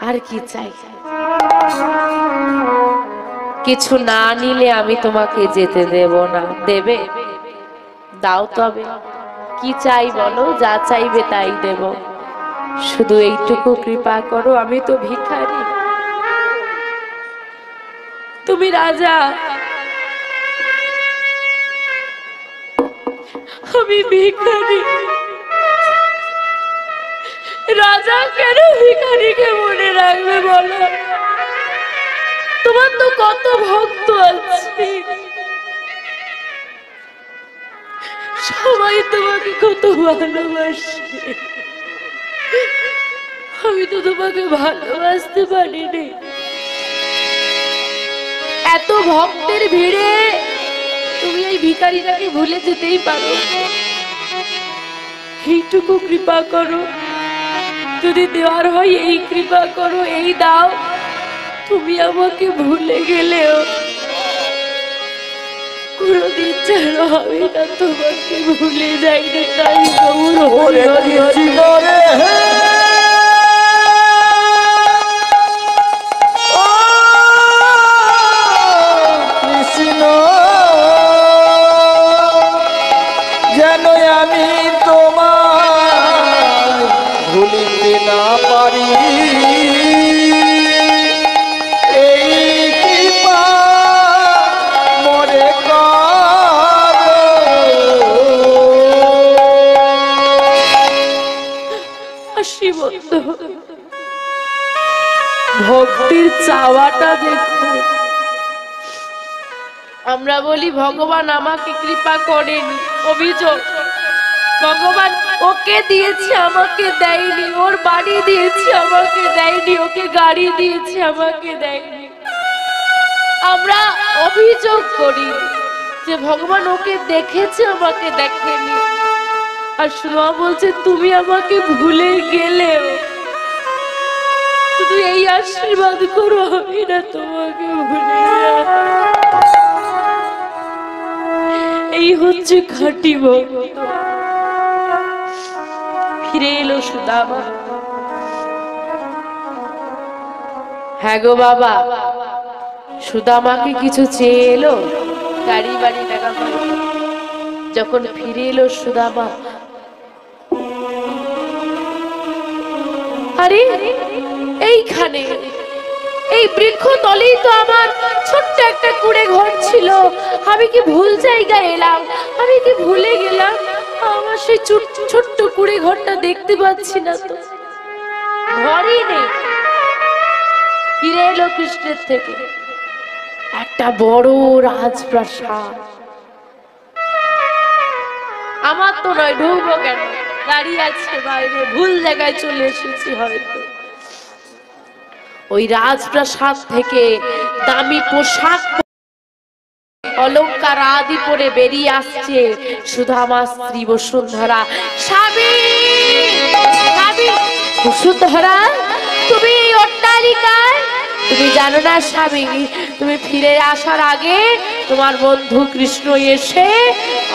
আর কি চাই? কিছু না নিলে আমি তোমাকে যেতে দেব না। দেবে? দাও তবে। কি চাই বলো, যা চাইবে তাই দেব, শুধু এইটুকু কৃপা করো। আমি তো ভিখারি, তুমি রাজা, আমি ভিখারি। রাজা কেন ভিখারিকে মনে রাখবে বলো? তোমার তো কত ভক্ত আছে, সবাই তোমাকে কত ভালোবাসে, আমি তো তোমাকে ভালোবাসতে পারিনি। এত ভক্তের ভিড়ে তুমি এই ভিখারিটাকে ভুলে যেতেই পারো। এইটুকু কৃপা করো, যদি দেওয়ার হয় এই কৃপা করো, এই দাও। তুমি আমাকে ভুলে গেলেও কোনদিন যেন হবে না তোমাকে ভুলে যাইনি। তাই গৌর হরি হরি হরি রে কৃষ্ণ, যেন আমি তোমায় ভুলিতে না পারি, এই কৃপা মরে করো। হাসি বন্ধ, ভক্তির চাওয়াটা দেখো। আমরা বলি ভগবান আমাকে কৃপা করেনি, অভিযোগ। ভগবান ওকে দিয়েছে আমাকে দেয়নি, ওর বাড়ি দিয়েছে আমাকে দেয়নি, ওকে গাড়ি দিয়েছে আমাকে দেয়নি। আমরা অভিযোগ করি যে ভগবান ওকে দেখেছে আমাকে দেখেনি। আর শুনো বলছে তুমি আমাকে ভুলে গেলেও শুধু এই আশীর্বাদ করো আমি না তোমাকে ভুলে যাব। এই হচ্ছে খাঁটি ভক্ত। ফিরে এলো সুদামা। হ্যাঁ গো বাবা, সুদামাকে কিছু চেয়ে এলো, গাড়ি বাড়ি টাকা পয়সা। যখন ফিরে এলো সুদামা, আরে এইখানে এই বৃক্ষ তলেই তো আমার ছোট্ট একটা কুড়ে ঘর ছিল, আমি কি ভুল জায়গায় এলাম? আমি কি ভুলে গেলাম? আমার সেই ছোট্ট কুড়ে ঘরটা দেখতে পাচ্ছি না তো, ঘরই নেই। ফিরে এলো কৃষ্ণের থেকে একটা বড় রাজপ্রাসাদ। আমার তো নয়, ঢুকবো কেন? দাঁড়িয়ে আছে বাইরে, ভুল জায়গায় চলে এসেছি হয়তো। ওই রাজপ্রাসাদ থেকে দামি পোশাক অলংকার আদি পরে বেরিয়ে আসছে সুদামা স্ত্রী বসুন্ধরা। স্বামী, স্বামী, বসুন্ধরা তুমি এই অট্টালিকায়? তুমি জানো না স্বামী, তুমি ফিরে আসার আগে তোমার বন্ধু কৃষ্ণ এসে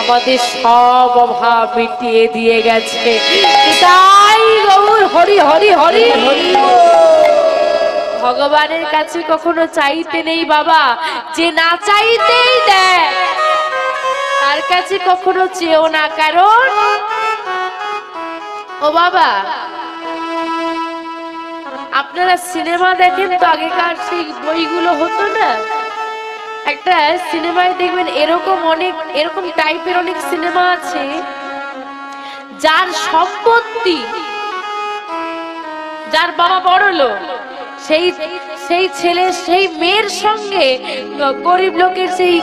আমাদের সব অভাব মিটিয়ে দিয়ে গেছে। তাই গৌর হরি হরি হরি হরি। ভগবানের কাছে কখনো চাইতে নেই বাবা, যে না চাইতেই দেয়, তার কাছে কখনো চেও না। কারণ ও বাবা, আপনারা সিনেমা দেখেন তো, আগেকার সেই বইগুলো হতো না, একটা সিনেমায় দেখবেন এরকম টাইপের অনেক সিনেমা আছে, যার সম্পত্তি, যার বাবা বড় লোক, সেই ছেলে সেই মেয়ের সঙ্গে গরিব লোকের সেই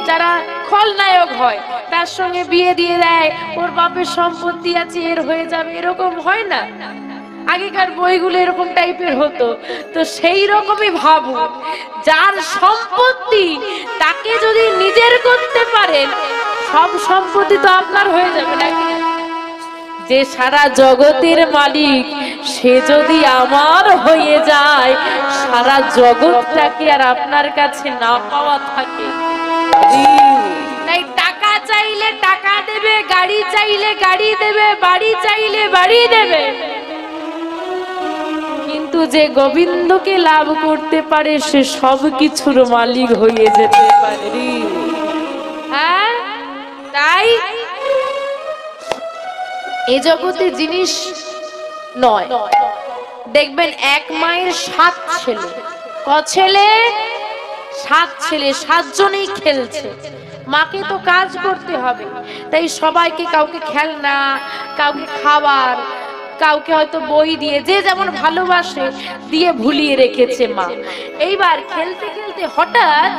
যারা খলনায়ক হয় তার সঙ্গে বিয়ে দিয়ে দেয়, ওর বাপের সম্পত্তি আছে, এর হয়ে যাবে, এরকম হয় না? আগেকার বইগুলো এরকম টাইপের হতো। তো সেই রকমই ভাবু, যার সম্পত্তি তাকে যদি নিজের করতে পারেন, সব সম্পত্তি তো আপনার হয়ে যাবে নাকি? যে সারা জগতের মালিক সে যদি আমার হয়ে যায়, সারা জগৎটাকে আর আপনার কাছে না পাওয়া থাকে। তাই টাকা চাইলে টাকা দেবে, গাড়ি চাইলে গাড়ি দেবে, বাড়ি চাইলে বাড়ি দেবে, কিন্তু যে গোবিন্দকে লাভ করতে পারে সে সব কিছুর মালিক হয়ে যেতে পারে। হ্যাঁ, তাই এ জগতে জিনিস নয়। দেখবেন এক মায়ের 7 ছেলে, ক ছেলে? 7 ছেলে, 7 জনেই খেলছে। মাকে তো কাজ করতে হবে, তাই সবাইকে কাউকে খেলনা, কাউকে খাবার, কাউকে হয়তো বই দিয়ে, যে যেমন ভালোবাসে দিয়ে ভুলিয়ে রেখেছে মা। এইবার খেলতে খেলতে হঠাৎ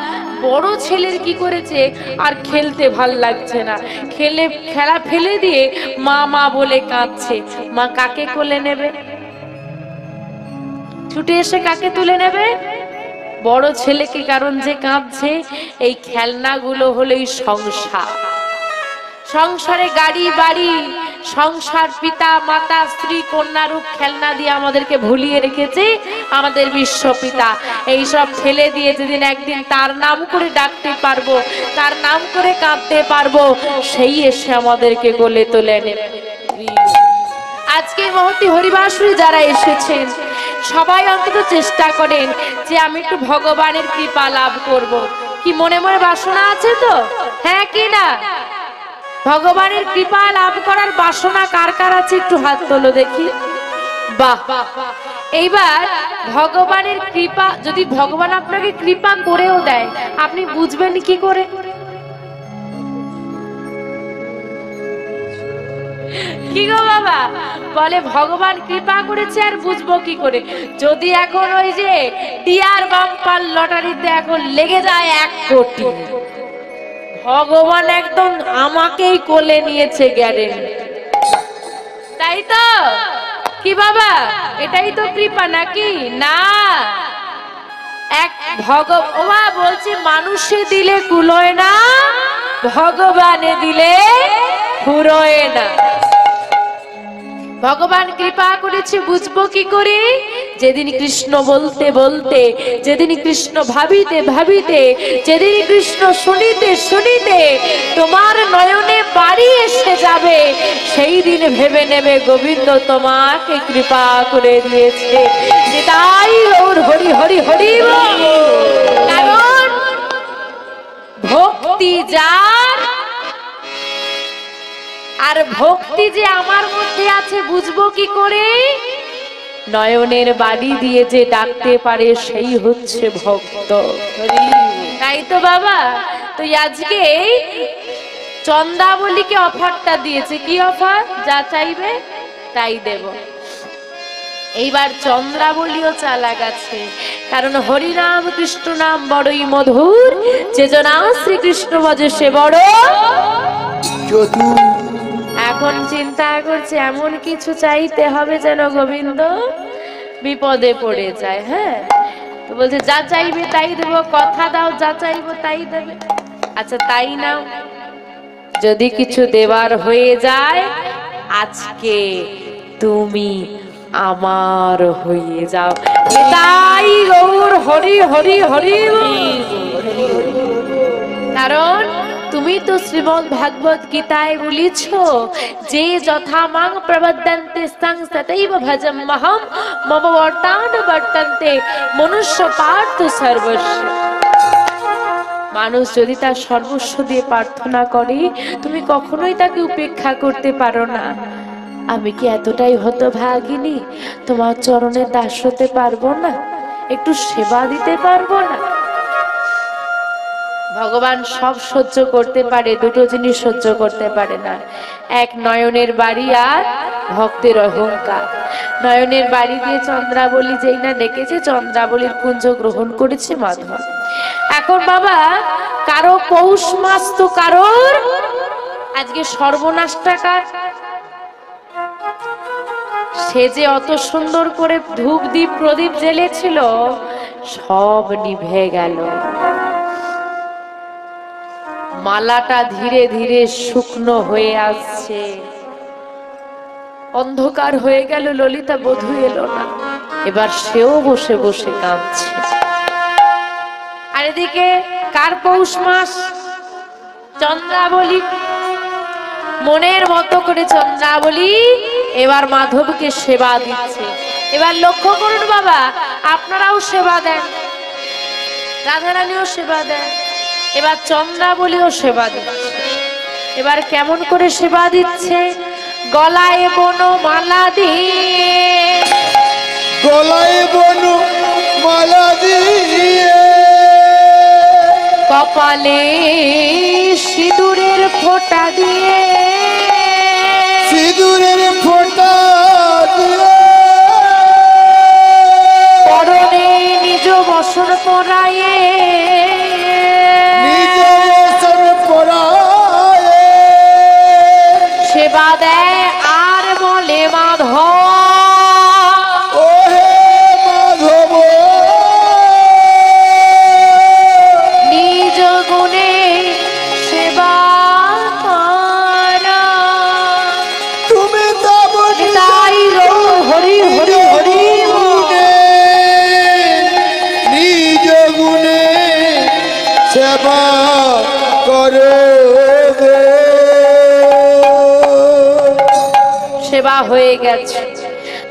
বড় ছেলের কি করেছে, আর খেলতে ভাল লাগছে না, খেলা ফেলে দিয়ে মা মা বলে কাঁদছে। মা কাকে কোলে নেবে? ছুটে এসে কাকে তুলে নেবে? বড় ছেলেকে, কারণ যে কাঁদছে। এই খেলনাগুলো হলোই সংসার। সংসারে গাড়ি বাড়ি, সংসার, পিতা মাতা, স্ত্রী কন্যা রূপ খেলনা দিয়ে আমাদেরকে ভুলিয়ে রেখেছে আমাদের বিশ্বপিতা। এই সব ফেলে দিয়ে যেদিন একদিন তার নাম করে ডাকতে পারবো, তার নাম করে কাঁদতে পারবো, সেই এসে আমাদেরকে কোলে তুলে নেবে। আজকে মহতী হরিবাসুরি যারা এসেছেন সবাই অন্তত চেষ্টা করেন যে আমি একটু ভগবানের কৃপা লাভ করব। কি মনে মনে বাসনা আছে তো? হ্যাঁ কি না? ভগবানের কৃপা লাভ করার বাসনা কার কার আছে একটু হাত তোলো দেখি। বাহ, এইবার ভগবানের কৃপা, যদি ভগবান আপনাকে কৃপা করেও দেয়, আপনি বুঝবেন কি করে? কি গো বাবা, বলে ভগবান কৃপা করেছে আর বুঝবো কি করে? যদি এখন ওই যে টিয়ার বাম্পার লটারিতে এখন লেগে যায় 1 কোটি, ভগবান একদম আমাকেই কোলে নিয়েছে গ্যারেন্টি, তাই তো? কি বাবা, এটাই তো কৃপা নাকি? না, এক ভগবান বলছে মানুষে দিলে কুলোয় না, ভগবানে দিলে ফুরোয় না। ভগবান কৃপা করেছে বুঝবো কি করে? যেদিন কৃষ্ণ বলতে বলতে, যেদিন কৃষ্ণ ভাবিতে ভাবিতে, যেদিন কৃষ্ণ শুনিতে শুনিতে তোমার নয়নে বাড়ি এসে যাবে, সেই দিন ভেবে নেবে গোবিন্দ তোমাকে কৃপা করে দিয়েছে। তাই ওর হরি হরি হরি, কারণ ভক্তি যার, আর ভক্তি যে আমার মধ্যে আছে বুঝবো কি করে? নয়নের বাড়ি দিয়ে যে ডাকতে পারে সেই হচ্ছে ভক্ত। তাই তো বাবা, তো আজকে চন্দ্রাবলীকে অফারটা দিয়েছে। কি অফার? যা চাইবে তাই দেব। এইবার চন্দ্রাবলীও চালাক আছে, কারণ হরিনাম কৃষ্ণ নাম বড়ই মধুর, যে জনা শ্রীকৃষ্ণ ভজে সে বড় চতুর। এখন চিন্তা করছে এমন কিছু চাইতে হবে যেন গোবিন্দ বিপদে পড়ে যায়। হ্যাঁ, তো বলছে যা চাইবে তাই দেব, কথা দাও যা চাইবো তাই দেবে। আচ্ছা তাই নাও, যদি কিছু দেবার হয়ে যায় আজকে তুমি আমার হয়ে যাও। তাই গৌর হরি হরি হরি, কারণ তুমি তো শ্রীমদ্ ভাগবত গীতায় বলেছ যে যথা মাং প্রবদন্তে সং সতৈব ভজম মহম মম বর্তান বর্তন্তে মনুষ্য পার্থ সর্বস্ব। মানুষ যদি তার সর্বস্ব দিয়ে প্রার্থনা করে, তুমি কখনোই তাকে উপেক্ষা করতে পারো না। আমি কি এতটাই হতভাগিনী তোমার চরণে দাস হতে পারবো না? একটু সেবা দিতে পারবো না? ভগবান সব সহ্য করতে পারে, দুটো জিনিস সহ্য করতে পারে না, এক নয়নের বাড়ি আর ভক্তের অহংকার। নয়নের বাড়ি দিয়ে চন্দ্রাবলী যেই না ডেকেছে, চন্দ্রাবলীর কুঞ্জ গ্রহণ করেছে মাধব। এখন বাবা কারো পৌষ মাস তো কারোর আজকে সর্বনাশটা কার? সে যে অত সুন্দর করে ধূপ দ্বীপ প্রদীপ জ্বেলেছিল সব নিভে গেল। মালাটা ধীরে ধীরে শুকনো হয়ে আসছে, অন্ধকার হয়ে গেল, ললিতা বধূ এলো না। এবার সেও বসে বসে কাঁদছে। আর এদিকে কার পৌষ মাস, চন্দ্রাবলী মনের মতো করে চন্দ্রাবলী এবার মাধবকে সেবা দিচ্ছে। এবার লক্ষ্য করুন বাবা, আপনারাও সেবা দেন, রাধারানীও সেবা দেন, এবার চন্দ্রাবলীও সেবা দিচ্ছে। এবার কেমন করে সেবা দিচ্ছে? গলায় বনমালা দিয়ে, গলায় বনমালা দিয়ে, কপালে সিঁদুরের ফোঁটা দিয়ে, সিঁদুরের ফোঁটা দিয়ে, পরনে নিজ বসন পরায়ে, নিজ বসন পরায়ে, সেবা দেয় আর বলে মাধব, ওহে মাধব, নিজ গুণে সেবা করা। তুমি তব নিতাই গৌর হরি হরি হরি গুণে, নিজ গুণে সেবা করো গো। সেবা হয়ে গেছে।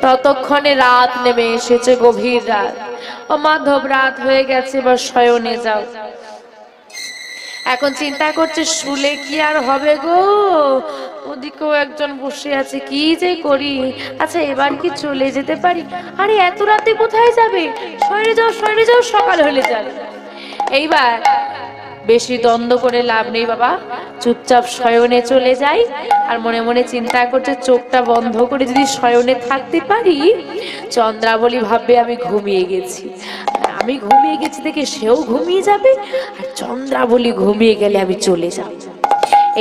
ততক্ষণে রাত নেমে এসেছে, গভীর রাত। ও মাধব, রাত হয়ে গেছে, এবার শয়নে যাও। এখন চিন্তা করছে শুলে কি আর হবে গো, ওদিকেও একজন বসে আছে, কি যে করি। আচ্ছা এবার কি চলে যেতে পারি? আরে এত রাতে কোথায় যাবে? শয়নে যাও, শয়নে যাও, সকাল হলে যাবে। এইবার বেশি দ্বন্দ্ব করে লাভ নেই বাবা, চুপচাপ শয়নে চলে যাই। আর মনে মনে চিন্তা করছে চোখটা বন্ধ করে যদি শয়নে থাকতে পারি, চন্দ্রাবলী ভাববে আমি ঘুমিয়ে গেছি, আমি ঘুমিয়ে গেছি দেখে সেও ঘুমিয়ে যাবে, আর চন্দ্রাবলী ঘুমিয়ে গেলে আমি চলে যাব।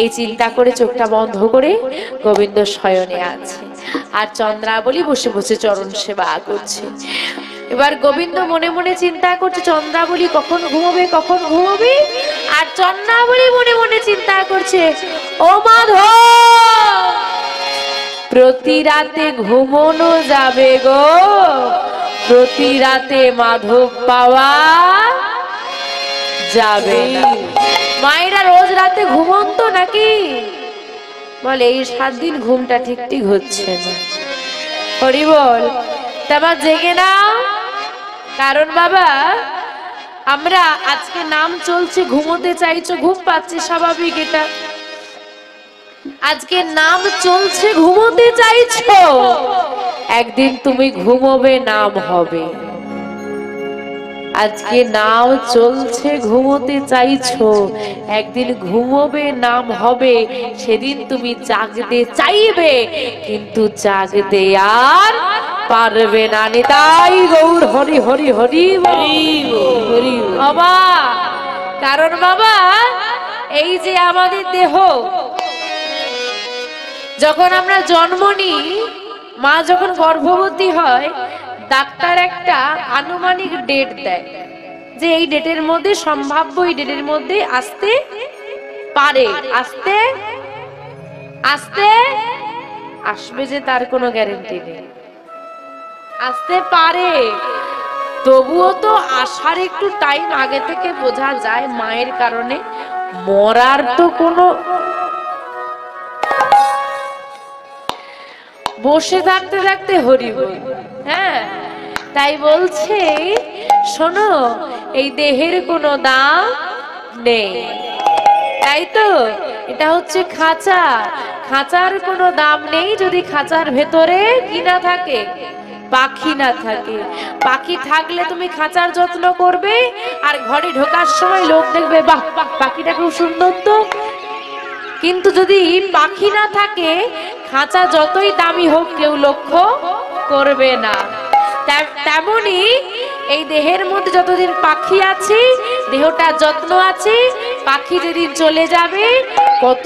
এই চিন্তা করে চোখটা বন্ধ করে গোবিন্দ শয়নে আছে, আর চন্দ্রাবলী বসে বসে চরণ সেবা করছে। এবার গোবিন্দ মনে মনে চিন্তা করছে চন্দ্রাবলী কখন ঘুমোবে, কখন ঘুমোবে। আর চন্দ্রাবলী মনে মনে চিন্তা করছে, ও মাধব, প্রতি রাতে ঘুমোনো যাবে গো, প্রতি রাতে মাধব পাওয়া যাবে না। মায়েরা রোজ রাতে ঘুমন্ত নাকি? বলে এই 7 দিন ঘুমটা ঠিক ঠিক হচ্ছে না। হরি বল, তোমার জেগে নাও। কারণ বাবা, আমরা আজকে নাম চলছে, ঘুমোতে চাইছো, ঘুম পাচ্ছে, স্বাভাবিক এটা। আজকে নাম চলছে, ঘুমোতে চাইছো, একদিন তুমি ঘুমোবে, নাম হবে। আজকে নাম চলছে, ঘুমোতে চাইছো, একদিন ঘুমোবে, নাম হবে। সেদিন তুমি জাগতে চাইবে, কিন্তু জাগতে আর পারবে না। নিতাই গৌর হরি হরি হরি হরি বাবা। কারণ বাবা, এই যে আমাদের দেহ, যখন আমরা জন্ম নিই, মা যখন গর্ভবতী হয়, ডাক্তার একটা আনুমানিক ডেট দেয় যে এই ডেটের মধ্যে সম্ভাব্য, এই ডেটের মধ্যে আসতে পারে, আসতে আসতে আসবে যে তার কোনো গ্যারান্টি নেই, আসতে পারে। তবুও তো আসার একটু টাইম আগে থেকে বোঝা যায় মায়ের কারণে, মরার তো কোনো। বসে থাকতে থাকতে হরি বল, হ্যাঁ, তাই বলছে শোনো, এই দেহের কোনো দাম নেই, তাই তো। এটা হচ্ছে খাঁচা, খাঁচার কোনো দাম নেই যদি খাঁচার ভেতরে কি না থাকে, পাখি না থাকে। পাখি থাকলে তুমি খাঁচার যত্ন করবে, আর ঘরে ঢোকার সময় লোক দেখবে, বাহ পাখিটা খুব সুন্দর তো। কিন্তু যদি পাখি না থাকে, খাঁচা যতই দামি হোক কেউ লক্ষ্য করবে না। তেমনি এই দেহের মধ্যে যতদিন পাখি আছে, দেহটা যত্ন আছে, পাখি যেদিন চলে যাবে, কত